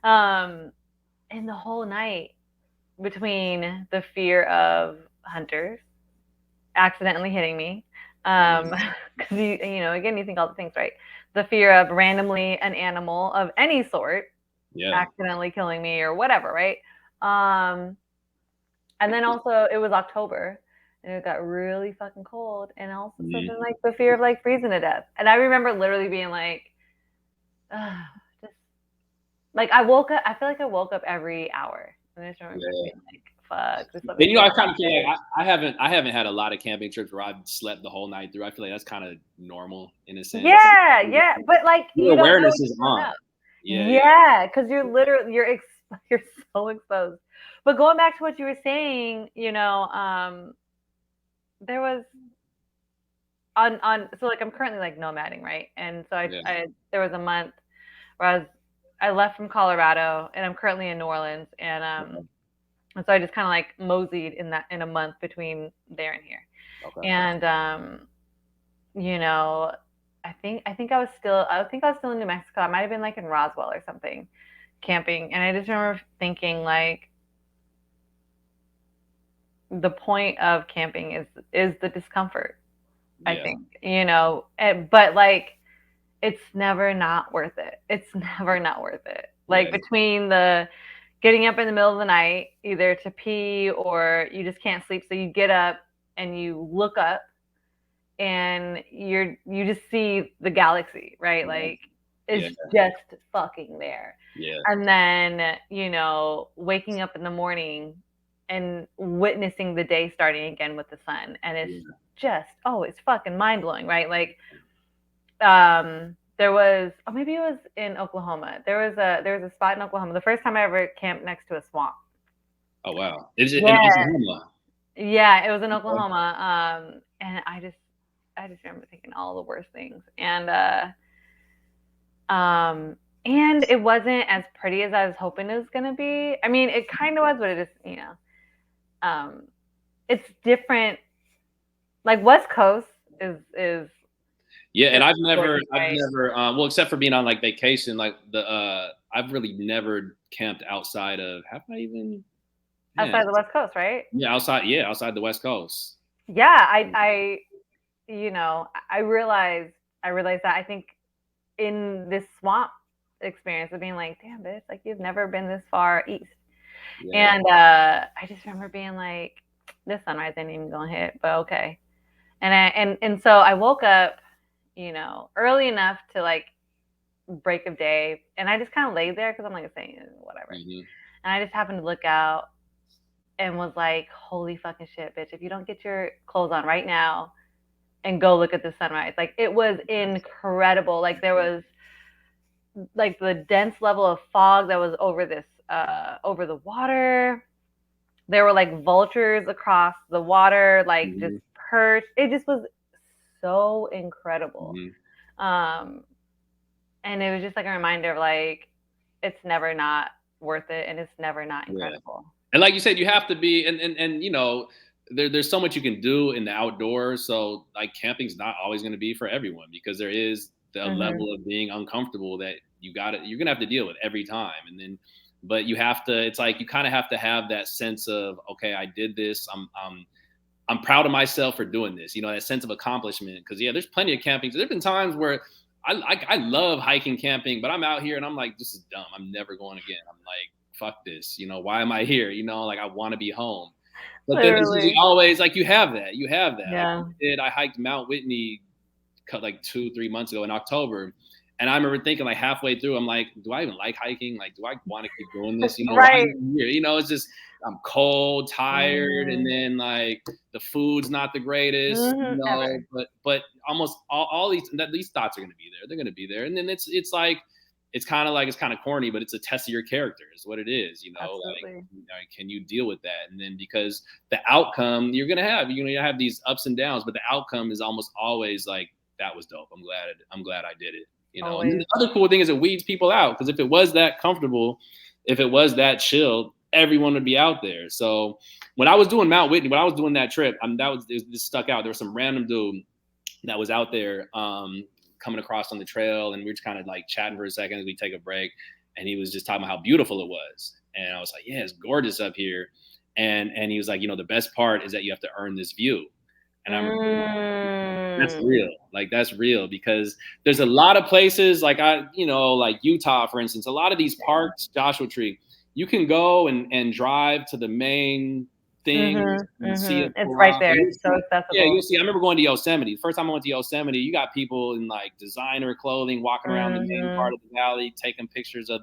Camping. And the whole night, between the fear of hunters accidentally hitting me, because again, you think all the things, right? The fear of randomly an animal of any sort accidentally killing me or whatever, right? And then also it was October and it got really fucking cold, and also so then like the fear of like freezing to death. And I remember literally being like, just like I feel like I woke up every hour. And I just remember being like, fuck. And I kind of feel like I haven't had a lot of camping trips where I've slept the whole night through. I feel like that's kind of normal in a sense. Yeah. But like your awareness is on. Yeah, because you're literally you're so exposed. But going back to what you were saying, there was so like I'm currently like nomading, right? And so I there was a month where I left from Colorado and I'm currently in New Orleans, and so I just kind of like moseyed in a month between there and here. Okay. And I think I was still in New Mexico. I might have been like in Roswell or something, camping, and I just remember thinking like, the point of camping is the discomfort. I think, but like it's never not worth it. It's never not worth it. Like between the getting up in the middle of the night, either to pee or you just can't sleep, so you get up and you look up and you just see the galaxy, right? Like it's just fucking there. And then waking up in the morning and witnessing the day starting again with the sun, and it's just it's fucking mind-blowing, right? Like there was, maybe it was in Oklahoma. There was a spot in Oklahoma. The first time I ever camped next to a swamp. Oh wow! Is it in Oklahoma? Yeah, it was in Oklahoma. And I just remember thinking all the worst things, and it wasn't as pretty as I was hoping it was gonna be. I mean, it kind of was, but it just it's different. Like West Coast is. Yeah, and I've never, well, except for being on like vacation, like I've really never camped outside of, have I even? Outside the West Coast, right? Yeah, outside the West Coast. Yeah, I you know, I realized that I think in this swamp experience of being like, damn, bitch, like you've never been this far east. Yeah. And I just remember being like, this sunrise ain't even gonna hit, but okay. And so I woke up, you know, early enough to like break of day, and I just kind of laid there because I'm like saying whatever. And I just happened to look out and was like, holy fucking shit, bitch, if you don't get your clothes on right now and go look at the sunrise. Like it was incredible. Like there was like the dense level of fog that was over this over the water. There were like vultures across the water, like just perched. It just was so incredible. And it was just like a reminder of like it's never not worth it, and it's never not incredible. And like you said, you have to be, and you know, there's so much you can do in the outdoors. So like camping's not always going to be for everyone, because there is the level of being uncomfortable that you're gonna have to deal with every time. And then, but you have to, it's like you kind of have to have that sense of, okay, I did this. I'm proud of myself for doing this. You know, that sense of accomplishment. Because yeah, there's plenty of camping. So there've been times where I love hiking, camping, but I'm out here and I'm like, this is dumb. I'm never going again. I'm like, fuck this. You know, why am I here? You know, like I want to be home. But then it's always like you have that. Yeah. Like I hiked Mount Whitney like 2-3 months ago in October. And I remember thinking like halfway through, I'm like, do I even like hiking? Like, do I want to keep doing this? You know, right. You know, it's just, I'm cold, tired. And then like the food's not the greatest, you know, but almost all these thoughts are going to be there. They're going to be there. And then it's like, it's kind of corny, but it's a test of your character is what it is, you know. Absolutely. Like, you know, can you deal with that? And then because the outcome you're going to have these ups and downs, but the outcome is almost always like, that was dope. I'm glad I did it. You know, and then the other cool thing is it weeds people out, because if it was that comfortable, if it was that chill, everyone would be out there. So when I was doing Mount Whitney, when I was doing that trip, it just stuck out. There was some random dude that was out there coming across on the trail, and we were just kind of like chatting for a second as we take a break, and he was just talking about how beautiful it was. And I was like, yeah, it's gorgeous up here. And he was like, you know, the best part is that you have to earn this view. And I'm that's real. Like that's real, because there's a lot of places like like Utah, for instance, a lot of these parks, Joshua Tree, you can go and drive to the main thing and see it. It's right there. It's so accessible. Yeah, you'll see. I remember going to Yosemite. The first time I went to Yosemite, you got people in like designer clothing walking around the main part of the valley, taking pictures of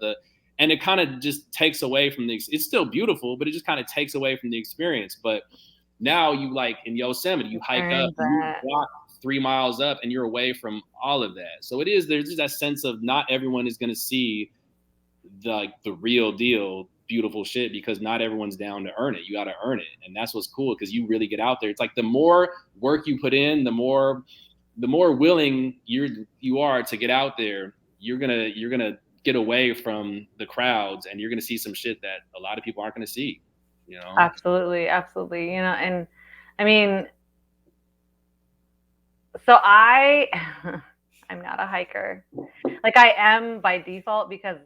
and it kind of just takes away from it's still beautiful, but it just kind of takes away from the experience. But now you like in Yosemite, you hike up, you walk 3 miles up, and you're away from all of that. So there's just that sense of not everyone is going to see the real deal, beautiful shit, because not everyone's down to earn it. You got to earn it, and that's what's cool, because you really get out there. It's like the more work you put in, the more willing you are to get out there. You're gonna get away from the crowds, and you're gonna see some shit that a lot of people aren't gonna see. You know? Absolutely. You know, and I mean, so I'm not a hiker. Like I am by default, because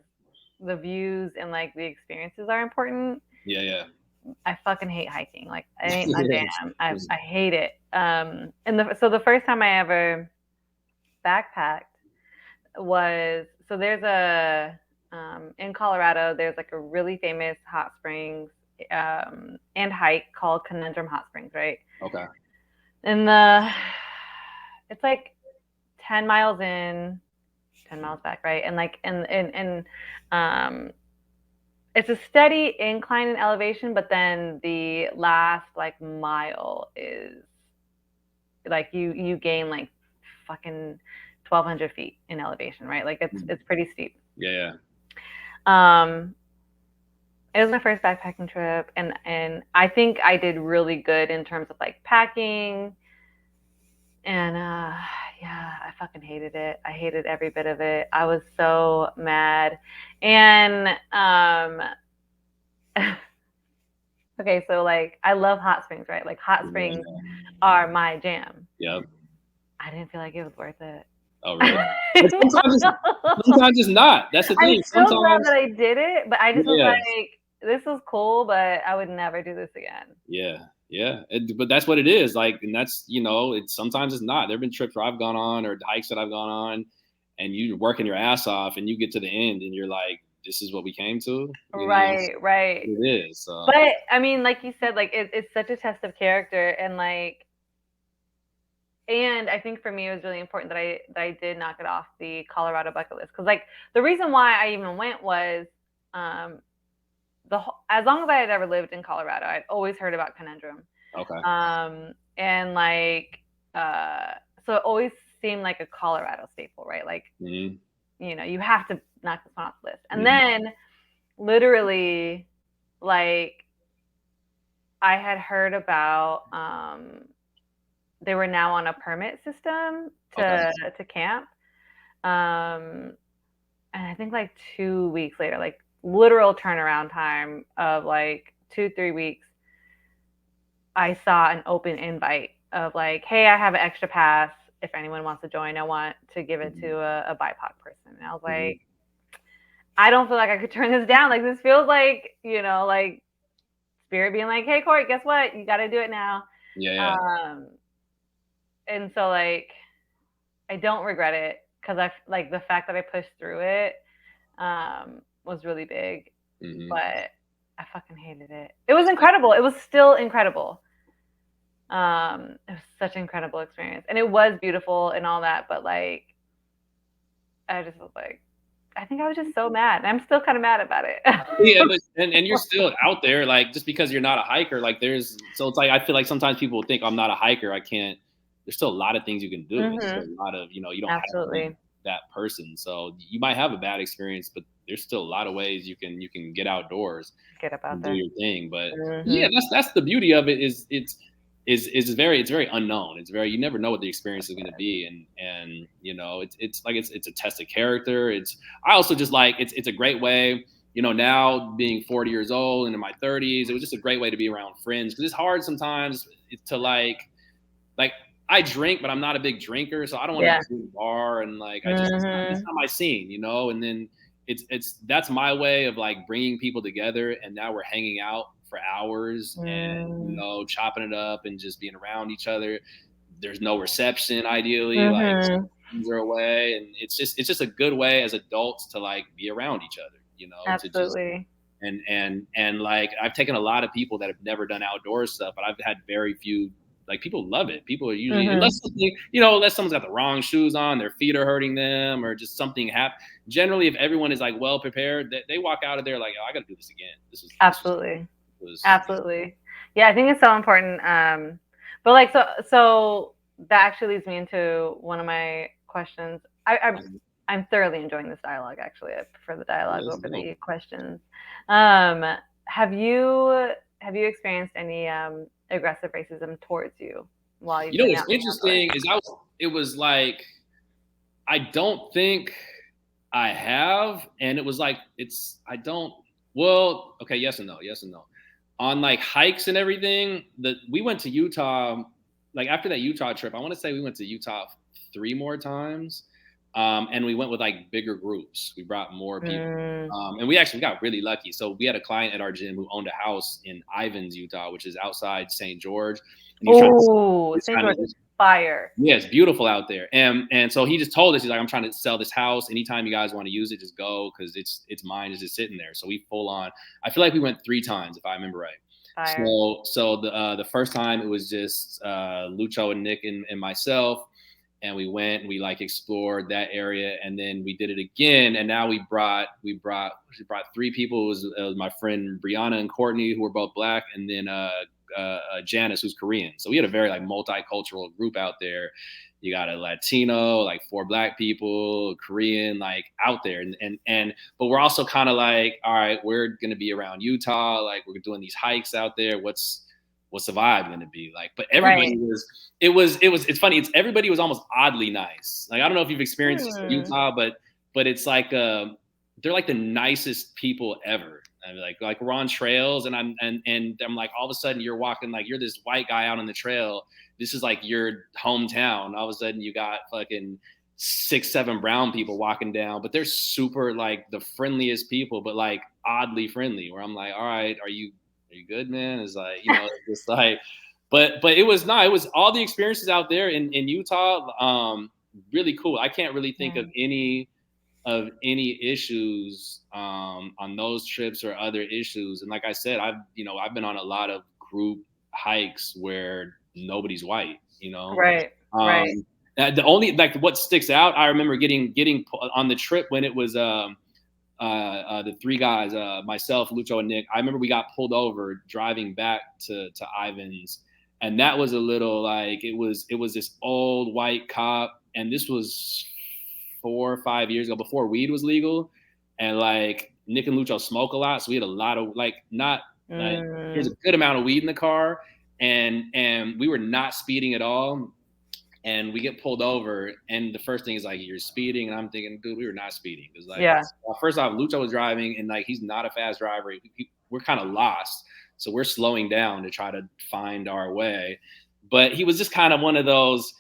the views and like the experiences are important. Yeah. I fucking hate hiking. Like I ain't my jam. I hate it. And so the first time I ever backpacked was, so there's in Colorado, there's like a really famous hot springs and hike called Conundrum Hot Springs, right? Okay. And it's like 10 miles in, 10 miles back, right? And like and it's a steady incline in elevation, but then the last like mile is like you gain like fucking 1,200 feet in elevation, right? Like it's pretty steep. Yeah. It was my first backpacking trip, and I think I did really good in terms of like packing. And yeah, I fucking hated it. I hated every bit of it. I was so mad. And okay, so like I love hot springs, right? Like hot springs are my jam. Yep. I didn't feel like it was worth it. Oh, really? sometimes it's not. That's the thing. I'm so glad that I did it, but I just was like, this was cool, but I would never do this again. Yeah. Yeah, but that's what it is. Like, and that's, sometimes it's not. There've been trips where I've gone on or hikes that I've gone on, and you're working your ass off, and you get to the end, and you're like, "This is what we came to." Right. It is. So. But I mean, like you said, like it's such a test of character, and like, and I think for me it was really important that I did knock it off the Colorado bucket list, because like the reason why I even went was, as long as I had ever lived in Colorado, I'd always heard about Conundrum. Okay. And like, so it always seemed like a Colorado staple, right? Like, mm-hmm. You have to knock this one off the list. And then literally, like, I had heard about, they were now on a permit system to camp. And I think like 2 weeks later, like literal turnaround time of like 2-3 weeks, I saw an open invite of like, hey, I have an extra pass. If anyone wants to join, I want to give it to a BIPOC person. And I was like, I don't feel like I could turn this down. Like, this feels like, like spirit being like, hey, Court, guess what? You got to do it now. Yeah. And so like, I don't regret it, because I like the fact that I pushed through it was really big. But I fucking hated it. It was incredible. It was still incredible. It was such an incredible experience, and it was beautiful and all that. But like, I just was like, I think I was just so mad. And I'm still kind of mad about it. Yeah, but and you're still out there, like, just because you're not a hiker, like it's like, I feel like sometimes people think I'm not a hiker, I can't. There's still a lot of things you can do. It's still a lot of, you don't have to be that person. So you might have a bad experience, but there's still a lot of ways you can get outdoors, get up out and there, do your thing. But yeah, that's the beauty of it. Is it's very unknown. It's very, you never know what the experience is going to be, and it's like it's a test of character. I also just like it's a great way. Now being 40 years old and in my 30s, it was just a great way to be around friends, because it's hard sometimes to like I drink, but I'm not a big drinker, so I don't want to do the bar, and like I just it's not my scene, and then that's my way of like bringing people together, and now we're hanging out for hours and chopping it up and just being around each other. There's no reception, ideally, like things are away, and it's just a good way as adults to like be around each other, absolutely. To just and like I've taken a lot of people that have never done outdoor stuff, but I've had very few. Like, people love it. People are usually, unless someone's got the wrong shoes on, their feet are hurting them, or just something happened. Generally, if everyone is like well prepared, they walk out of there like, oh, I got to do this again. Absolutely. Yeah, I think it's so important. But like, so that actually leads me into one of my questions. I'm thoroughly enjoying this dialogue. Actually, I prefer the dialogue over the questions. Have you experienced any aggressive racism towards you while you've been what's interesting is it was like, I don't think I have, and it was like, okay, yes and no. On like hikes and everything, we went to Utah, like after that Utah trip, I want to say we went to Utah 3 more times. And we went with like bigger groups. We brought more people. And we actually got really lucky. So we had a client at our gym who owned a house in Ivins, Utah, which is outside St. George. Oh, St. George is fire. Yeah, it's beautiful out there. And so he just told us, he's like, I'm trying to sell this house. Anytime you guys want to use it, just go, because it's mine. It's just sitting there. So we full on. I feel like we went 3 times, if I remember right. Fire. So the first time it was just Lucho and Nick and myself. And we went and we like explored that area, and then we did it again. And now we brought 3 people. It was my friend Brianna and Courtney, who were both Black, and then Janice, who's Korean. So we had a very like multicultural group out there. You got a Latino, like 4 Black people, Korean, like out there. But we're also kind of like, all right, we're going to be around Utah. Like, we're doing these hikes out there. What's the vibe going to be like? But everybody it's funny. Everybody was almost oddly nice. Like, I don't know if you've experienced this in Utah, but it's like, they're like the nicest people ever. I mean, like we're on trails, and I'm like, all of a sudden you're walking, like, you're this white guy out on the trail. This is like your hometown. All of a sudden you got fucking 6-7 brown people walking down, but they're super like the friendliest people, but like oddly friendly, where I'm like, all right, are you Are you good, man? It's like, it's like, but it was all the experiences out there in Utah. Really cool. I can't really think of any issues on those trips or other issues. And like I said, I've been on a lot of group hikes where nobody's white, Right. Right. The only, like, what sticks out, I remember getting on the trip when it was the three guys, myself, Lucho, and Nick. I remember we got pulled over driving back to Ivans, and that was a little, like, it was this old white cop, and this was 4 or 5 years ago, before weed was legal, and like Nick and Lucho smoke a lot, so we had a lot of, like, not like, there's a good amount of weed in the car, and we were not speeding at all. And we get pulled over, and the first thing is like, you're speeding, and I'm thinking, dude, we were not speeding. Because, like, first off, Lucho was driving, and like, he's not a fast driver. We're kind of lost, so we're slowing down to try to find our way. But he was just kind of one of those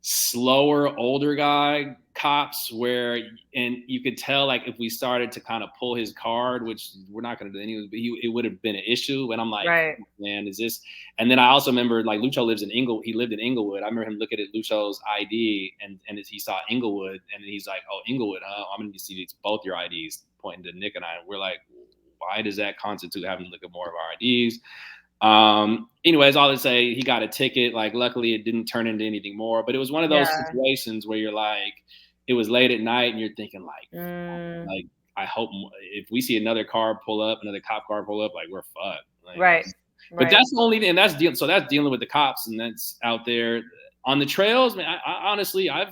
slower, older guy cops where, and you could tell, like, if we started to kind of pull his card, which we're not going to do anyways, but it would have been an issue. And I'm like, man, is this? And then I also remember, like, Lucho lives in he lived in Inglewood. I remember him looking at Lucho's ID, and he saw Inglewood, and he's like, oh, Inglewood, huh? I'm going to see both your IDs, pointing to Nick and I. And we're like, why does that constitute having to look at more of our IDs? Anyways, all to say, he got a ticket. Like, luckily it didn't turn into anything more, but it was one of those situations where you're like, it was late at night and you're thinking, like, I hope if we see another car pull up, another cop car pull up, like, we're fucked. Like, but that's the only thing, and that's dealing with the cops, and that's out there on the trails, man. I honestly, I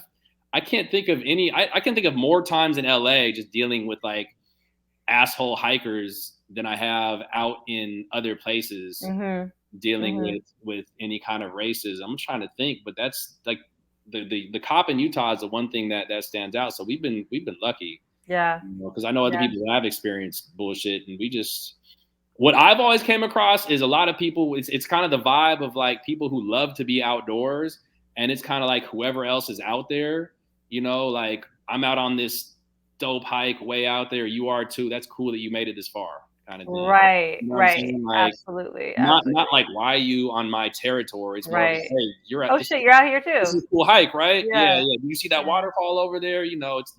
can't think of any, I can think of more times in LA just dealing with, like, asshole hikers than I have out in other places dealing with any kind of racism. I'm trying to think, but that's like the cop in Utah is the one thing that stands out. So we've been lucky. Yeah. Because I know other people have experienced bullshit, and what I've always came across is a lot of people, it's kind of the vibe of, like, people who love to be outdoors, and it's kind of like whoever else is out there, like, I'm out on this dope hike way out there, you are too, that's cool that you made it this far, kind of thing. Right. Like, absolutely. Not like, why are you on my territory? It's more like, hey, you're at you're out here too. This is a cool hike, right? Yeah. Do you see that waterfall over there? It's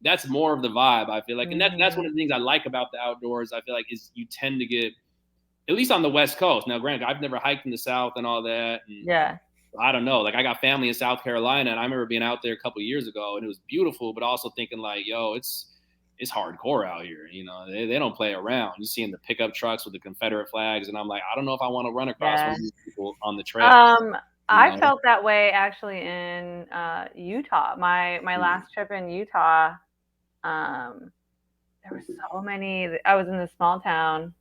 that's more of the vibe, I feel like. And that's one of the things I like about the outdoors, I feel like, is you tend to get, at least on the West Coast. Now, granted, I've never hiked in the South and all that. And I don't know. Like, I got family in South Carolina, and I remember being out there a couple of years ago, and it was beautiful, but also thinking, like, yo, it's hardcore out here. They don't play around. You seeing the pickup trucks with the Confederate flags, and I'm like, I don't know if I want to run across one of these people on the trail. I felt that way actually in Utah. My last trip in Utah, there were so many. I was in a small town.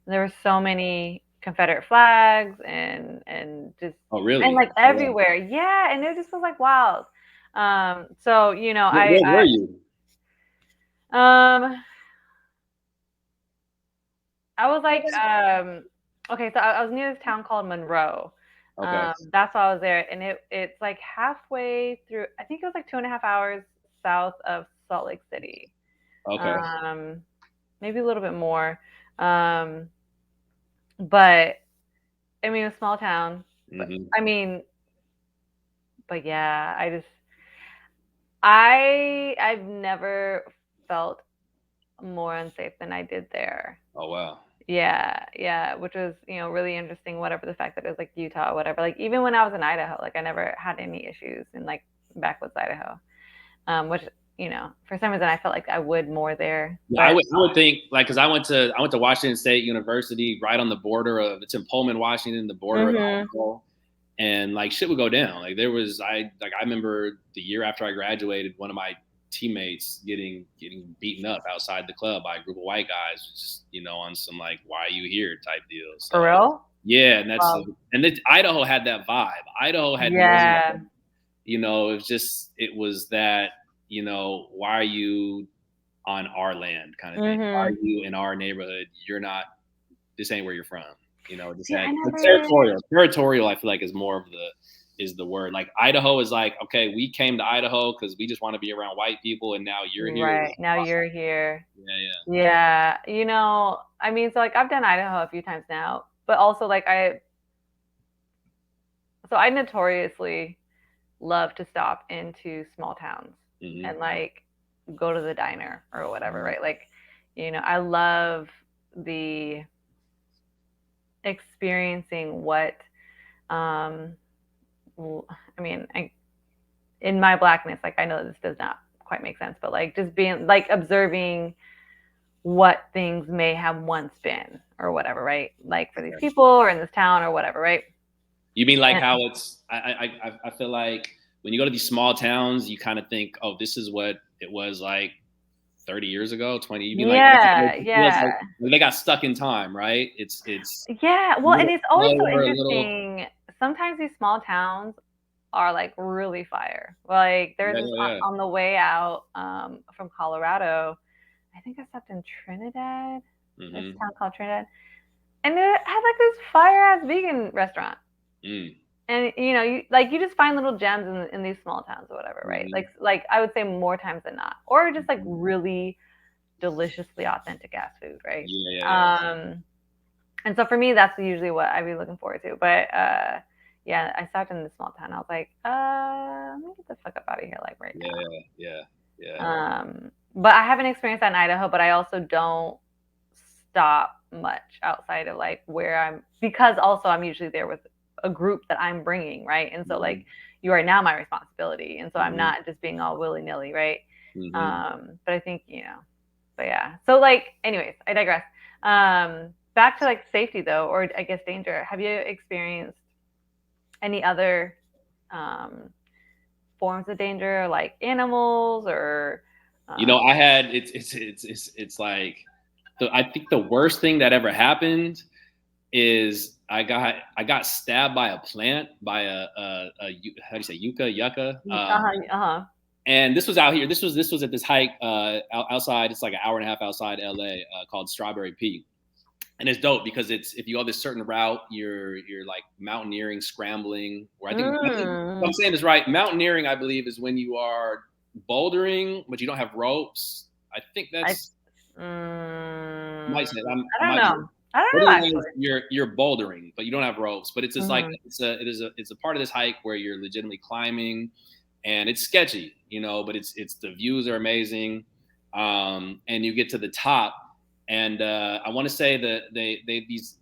There were so many Confederate flags and just and, like, everywhere. Yeah, and it just was like wild. So where were you? I was like, okay, so I was near this town called Monroe. Okay. That's why I was there, and it's like halfway through. I think it was like 2.5 hours south of Salt Lake City. Okay. Maybe a little bit more. But I mean, a small town. But, but yeah, I've never felt more unsafe than I did there. Oh, wow. Yeah, which was, really interesting, whatever the fact that it was like Utah, whatever. Like, even when I was in Idaho, like, I never had any issues in, like, backwoods Idaho. Which, for some reason I felt like I would more there. Yeah, I would think, like, because I went to Washington State University, right on the border of, it's in Pullman, Washington, the border of Idaho. And, like, shit would go down. Like, I remember the year after I graduated, one of my teammates getting beaten up outside the club by a group of white guys, just, on some, like, why are you here type deal. So, for real? Yeah, and that's Idaho had that vibe. Idaho had it was that, why are you on our land kind of thing? Why are you in our neighborhood? This ain't where you're from. Territorial, I feel like, is more of is the word. Like Idaho is like, okay, we came to Idaho because we just want to be around white people, and now you're here. Right. Now you're here. Yeah. Yeah. You know, I mean, so like I've done Idaho a few times now, but also like I notoriously love to stop into small towns and like go to the diner or whatever, right? Like, you know, I love the experiencing what I mean, in my blackness, like I know this does not quite make sense, but like just being like observing what things may have once been or whatever, right? Like for these people or in this town or whatever, right? You mean like how it's I feel like when you go to these small towns, you kind of think, oh, this is what it was like 30 years ago, 20. You mean like they got stuck in time, right? It's yeah. Well, and it's always so interesting. Sometimes these small towns are like really fire. Like there's this on the way out from Colorado. I think I stopped in Trinidad. This town called Trinidad, and it had like this fire ass vegan restaurant. And you know, you just find little gems in these small towns or whatever, right? Like I would say more times than not, or just like really deliciously authentic ass food, right? And so for me, that's usually what I'd be looking forward to. But yeah, I stopped in this small town. I was like, let me get the fuck up out of here, like right now. Yeah. But I haven't experienced that in Idaho. But I also don't stop much outside of like where I'm, because also I'm usually there with a group that I'm bringing, right? And so like you are now my responsibility, and so I'm not just being all willy nilly, right? But I think but yeah. So like, anyways, I digress. Back to like safety though, or I guess danger. Have you experienced any other forms of danger, like animals or? I had it's like I think the worst thing that ever happened is I got stabbed by a plant, by a how do you say, Yucca. And this was out here. This was at this hike outside. It's like an hour and a half outside LA called Strawberry Peak. And it's dope because if you go this certain route, you're like mountaineering, scrambling. Or I think if I'm saying this right, mountaineering, I believe, is when you are bouldering, but you don't have ropes. I think that's. I don't know. I don't know. Actually. You're bouldering, but you don't have ropes. But it's just like it's a part of this hike where you're legitimately climbing, and it's sketchy, but it's the views are amazing, and you get to the top, and I want to say that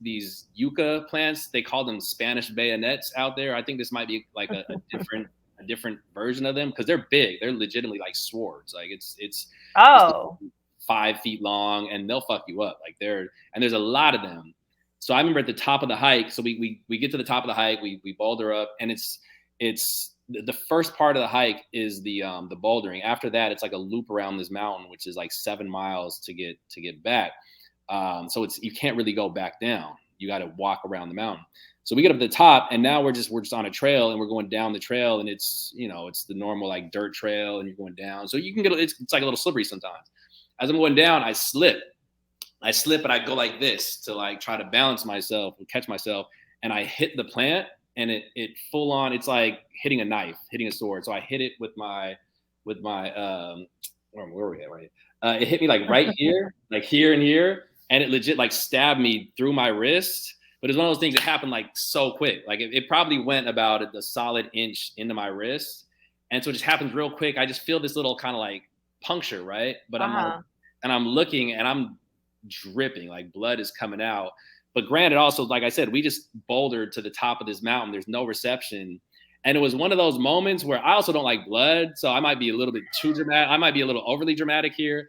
these yucca plants, they call them Spanish bayonets out there. I think this might be like a different version of them because they're big. They're legitimately like swords. Like it's 5 feet long, and they'll fuck you up. Like and there's a lot of them. So I remember at the top of the hike. So we get to the top of the hike, we boulder up, and it's the first part of the hike is the bouldering. After that, it's like a loop around this mountain, which is like 7 miles to get back. So you can't really go back down. You got to walk around the mountain. So we get up to the top, and now we're just on a trail, and we're going down the trail, and it's it's the normal like dirt trail, and you're going down. So you can it's like a little slippery sometimes. As I'm going down, I slip, and I go like this to like try to balance myself and catch myself, and I hit the plant, and it full on. It's like hitting a knife, hitting a sword. So I hit it with my where were we at? Right, it hit me like right here, like here and here, and it legit like stabbed me through my wrist. But it's one of those things that happened like so quick. Like it probably went about a solid inch into my wrist, and so it just happens real quick. I just feel this little kind of like puncture, right? But I'm looking, and I'm dripping, like blood is coming out. But granted, also, like I said, we just bouldered to the top of this mountain. There's no reception. And it was one of those moments where I also don't like blood. So I might be a little bit too dramatic. I might be a little overly dramatic here.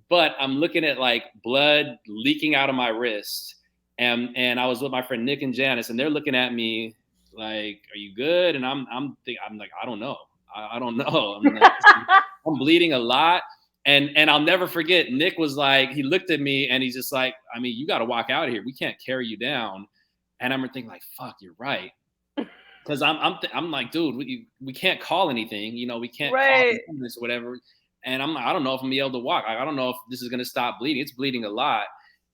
But I'm looking at like blood leaking out of my wrist. And I was with my friend Nick and Janice, and they're looking at me like, "Are you good?" And I'm like, "I don't know. I don't know." I'm bleeding a lot. And I'll never forget, Nick was like, he looked at me, and he's just like, "I mean, you got to walk out of here. We can't carry you down." And I'm thinking like, "Fuck, you're right." Because I'm like, dude, we can't call anything. We can't call this or whatever. And I don't know if I'm gonna be able to walk. I don't know if this is gonna stop bleeding. It's bleeding a lot.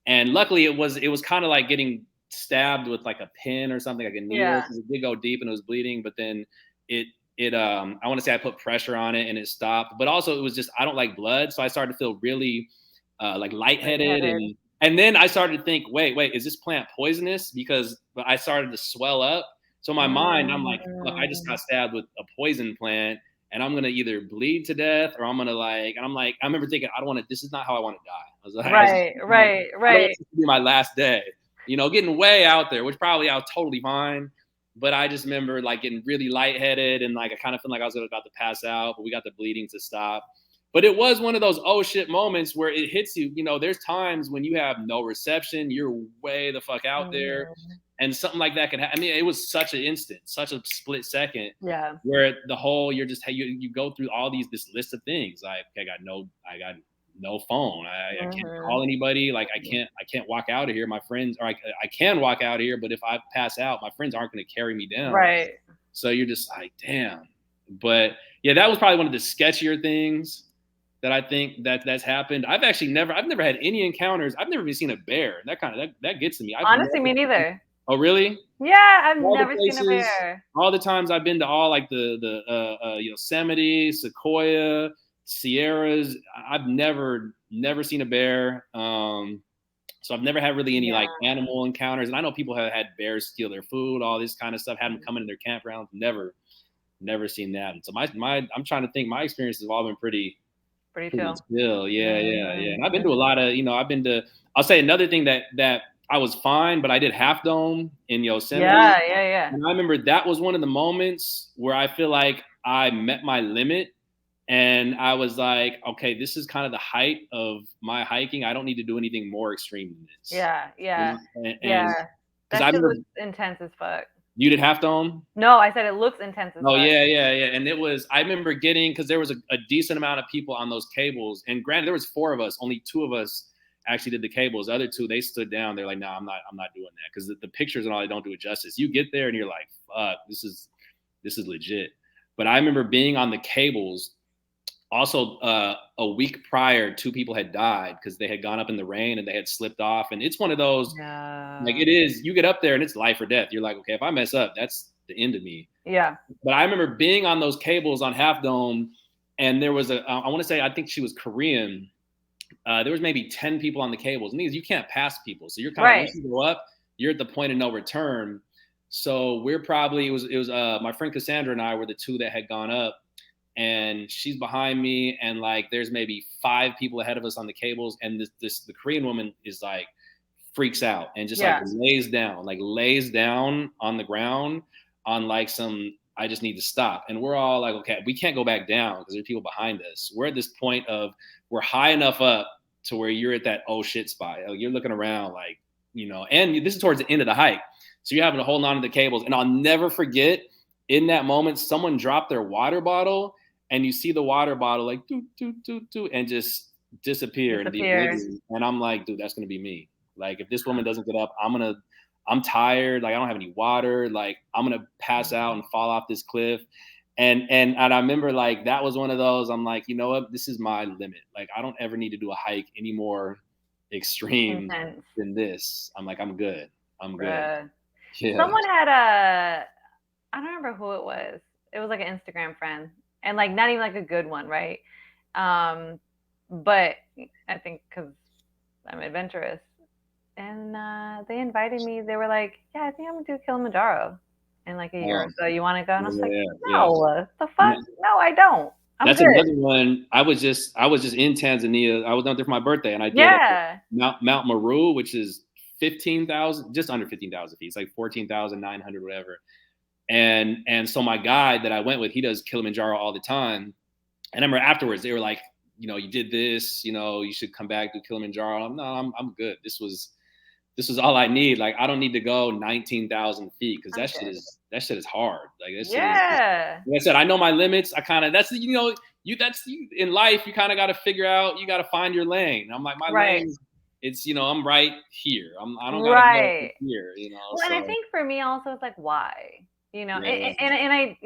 And luckily, it was kind of like getting stabbed with like a pin or something, like a needle. So it did go deep and it was bleeding, but then I want to say I put pressure on it and it stopped. But also it was just, I don't like blood. So I started to feel really like lightheaded. And then I started to think, wait, is this plant poisonous? Because I started to swell up. So in my mind, I'm like, look, I just got stabbed with a poison plant and I'm going to either bleed to death or I'm going to like, and I'm like, I remember thinking, I don't want to, this is not how I want to die. I was like, right. I don't want this to be my last day, getting way out there, which probably I was totally fine. But I just remember like getting really lightheaded and like I kind of felt like I was about to pass out, but we got the bleeding to stop. But it was one of those oh shit moments where it hits you. There's times when you have no reception, you're way the fuck out there, and something like that can happen. I mean, it was such an instant, such a split second. Yeah. Where the whole you go through all this list of things. Like I got no phone. I can't call anybody. Like I can't walk out of here. My friends, or I can walk out of here, but if I pass out, my friends aren't going to carry me down. Right. So you're just like, damn. But yeah, that was probably one of the sketchier things that I think that's happened. I've never had any encounters. I've never even seen a bear. That gets to me. Honestly, me neither. Oh, really? Yeah, I've never seen a bear. All the times I've been to all like the Yosemite, Sequoia, Sierras, I've never seen a bear. So I've never had really any like animal encounters. And I know people have had bears steal their food, all this kind of stuff, had them come in their campgrounds. Never seen that. And so I'm trying to think, my experiences have all been pretty chill. Yeah. And I've been to a lot of, I'll say another thing that I was fine, but I did Half Dome in Yosemite. Yeah. And I remember that was one of the moments where I feel like I met my limit. And I was like, okay, this is kind of the height of my hiking. I don't need to do anything more extreme than this. Yeah. That shit looks intense as fuck. You did Half Dome? No, I said it looks intense as fuck. Oh, yeah. And I remember because there was a decent amount of people on those cables. And granted, there was 4 of us. Only 2 of us actually did the cables. The other 2, they stood down. They're like, no, I'm not doing that. Because the pictures and all, they don't do it justice. You get there and you're like, fuck, this is legit. But I remember being on the cables. Also, a week prior, 2 people had died because they had gone up in the rain and they had slipped off. And it's one of those, like it is, you get up there and it's life or death. You're like, okay, if I mess up, that's the end of me. Yeah. But I remember being on those cables on Half Dome, and there was I want to say, I think she was Korean. There was maybe 10 people on the cables. And you can't pass people. So you're kind of, once you go up, you're at the point of no return. So we're probably, it was my friend Cassandra and I were the 2 that had gone up. And she's behind me, and like there's maybe 5 people ahead of us on the cables, and the Korean woman is like freaks out and just like lays down on the ground on like some, I just need to stop. And we're all like, okay, we can't go back down because there's people behind us. We're at this point of we're high enough up to where you're at that oh shit spot. You're looking around like, and this is towards the end of the hike. So you're having to hold on to the cables. And I'll never forget, in that moment, someone dropped their water bottle. And you see the water bottle like doo, doo, doo, doo, and just disappear. And I'm like, dude, that's gonna be me. Like if this woman doesn't get up, I'm tired. Like I don't have any water. Like I'm gonna pass out and fall off this cliff. And I remember like that was one of those. I'm like, you know what? This is my limit. Like I don't ever need to do a hike any more extreme than this. I'm like, I'm good. Yeah. Someone had I don't remember who it was. It was like an Instagram friend. And like not even like a good one, right? But I think because I'm adventurous, and they invited me. They were like, "Yeah, I think I'm gonna do Kilimanjaro in like a year or so. You want to go?" And I was like, "No, the fuck? No, I don't. That's good." Another one. I was just in Tanzania. I was out there for my birthday, and I did Mount Meru, which is 15,000, just under 15,000 feet. It's like 14,900, whatever. And so my guide that I went with, he does Kilimanjaro all the time. And I remember afterwards, they were like, you did this, you should come back to Kilimanjaro. I'm good. This was all I need. Like, I don't need to go 19,000 feet because that shit is hard. Like that shit is, like I said, I know my limits. That's in life, you kind of got to figure out, you got to find your lane. I'm like, my lane, it's, I'm right here. I don't got to go here, Well, and I think for me also, it's like, why? And I,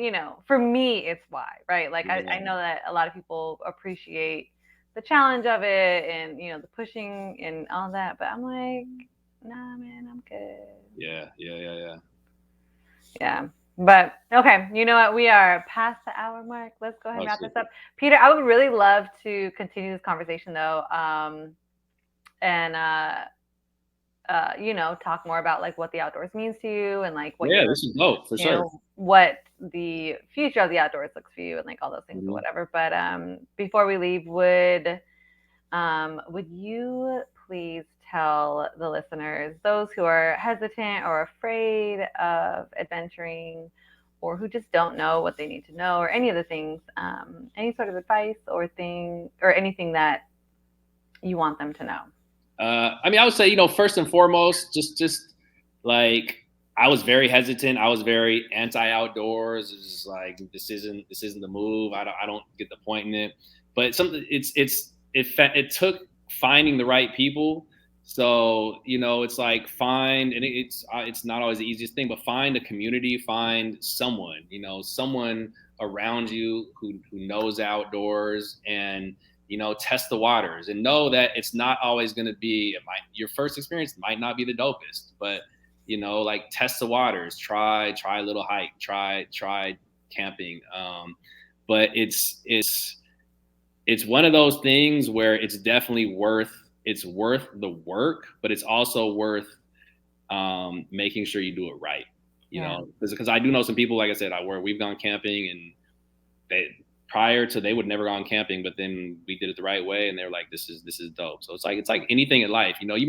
for me, it's why, right? Like, I know that a lot of people appreciate the challenge of it and, the pushing and all that, but I'm like, nah, man, I'm good. Yeah. Yeah. But okay, you know what? We are past the hour mark. Let's go ahead and wrap this up. Peter, I would really love to continue this conversation though. And talk more about like what the outdoors means to you and like what this is dope for sure. What the future of the outdoors looks for you and like all those things or whatever. But before we leave, would you please tell the listeners, those who are hesitant or afraid of adventuring or who just don't know what they need to know or any of the things, any sort of advice or anything that you want them to know? I mean, I would say, first and foremost, just like I was very hesitant. I was very anti-outdoors. It's just like this isn't the move. I don't get the point in it. But it took finding the right people. So it's like it's not always the easiest thing, but find a community, find someone, someone around you who knows outdoors, and test the waters and know that it's not always going to be your first experience might not be the dopest, but like test the waters, try a little hike, try camping. But it's one of those things where it's definitely worth the work, but it's also worth making sure you do it right. Because I do know some people, like I said, we've gone camping and they would never gone camping, but then we did it the right way and they're like, this is dope. So it's like anything in life, you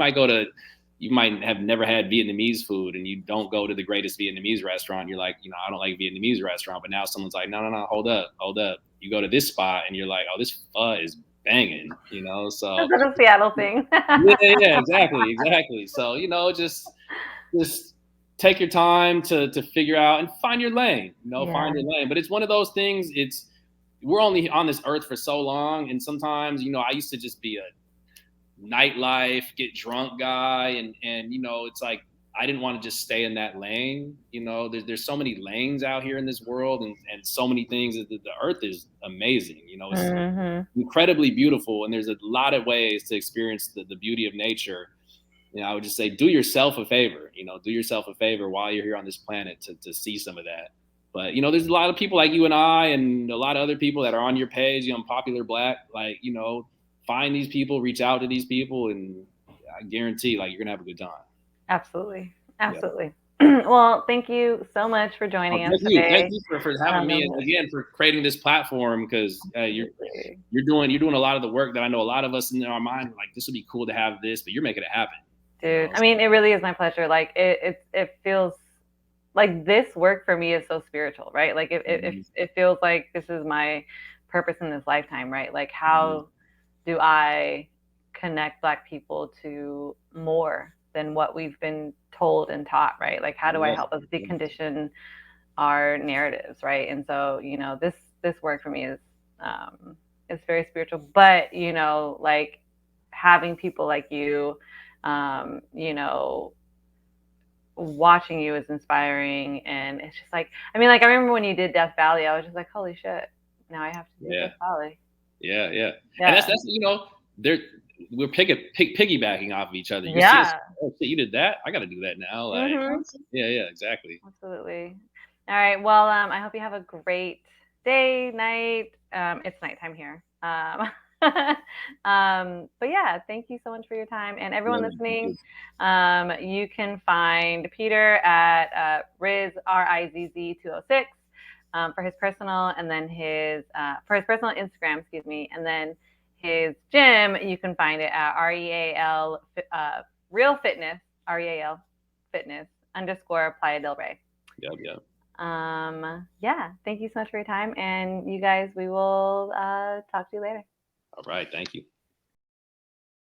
might have never had Vietnamese food and you don't go to the greatest Vietnamese restaurant. You're like, I don't like Vietnamese restaurant, but now someone's like, no, hold up. You go to this spot and you're like, oh, this pho is banging, so. That's a Seattle thing. yeah, exactly. So, just take your time to figure out and find your lane, find your lane. But it's one of those things, we're only on this earth for so long. And sometimes, I used to just be a nightlife, get drunk guy. And it's like, I didn't want to just stay in that lane. There's so many lanes out here in this world and so many things. The earth is amazing. It's incredibly beautiful. And there's a lot of ways to experience the beauty of nature. I would just say, do yourself a favor, while you're here on this planet to see some of that. But, there's a lot of people like you and I and a lot of other people that are on your page, Popular Black, like, find these people, reach out to these people, and I guarantee like you're going to have a good time. Absolutely. Yeah. Well, thank you so much for joining us today. Thank you for having me, and again for creating this platform, because you're doing a lot of the work that I know a lot of us in our mind are like, this would be cool to have this, but you're making it happen. Dude, I mean, it really is my pleasure. Like it feels like this work for me is so spiritual, right? Like it feels like this is my purpose in this lifetime, right? Like how do I connect Black people to more than what we've been told and taught, right? Like how do I help us decondition our narratives, right? And so, this work for me is very spiritual, but like having people like you, watching you is inspiring. And it's just like, I mean, like I remember when you did Death Valley, I was just like, holy shit, now I have to do Death Valley. Yeah. And that's we're piggybacking off of each other. You did that, I got to do that now. Like, yeah, exactly. Absolutely. All right. Well, I hope you have a great day, night. It's nighttime here. But yeah, thank you so much for your time, and everyone listening. You can find Peter at Rizz RIZZ206 for his personal, and then for his personal Instagram, excuse me, and then his gym, you can find it at REAL Real Fitness, REAL Fitness _ Playa del Rey. Yep. Yeah, thank you so much for your time, and you guys, we will talk to you later. All right, thank you.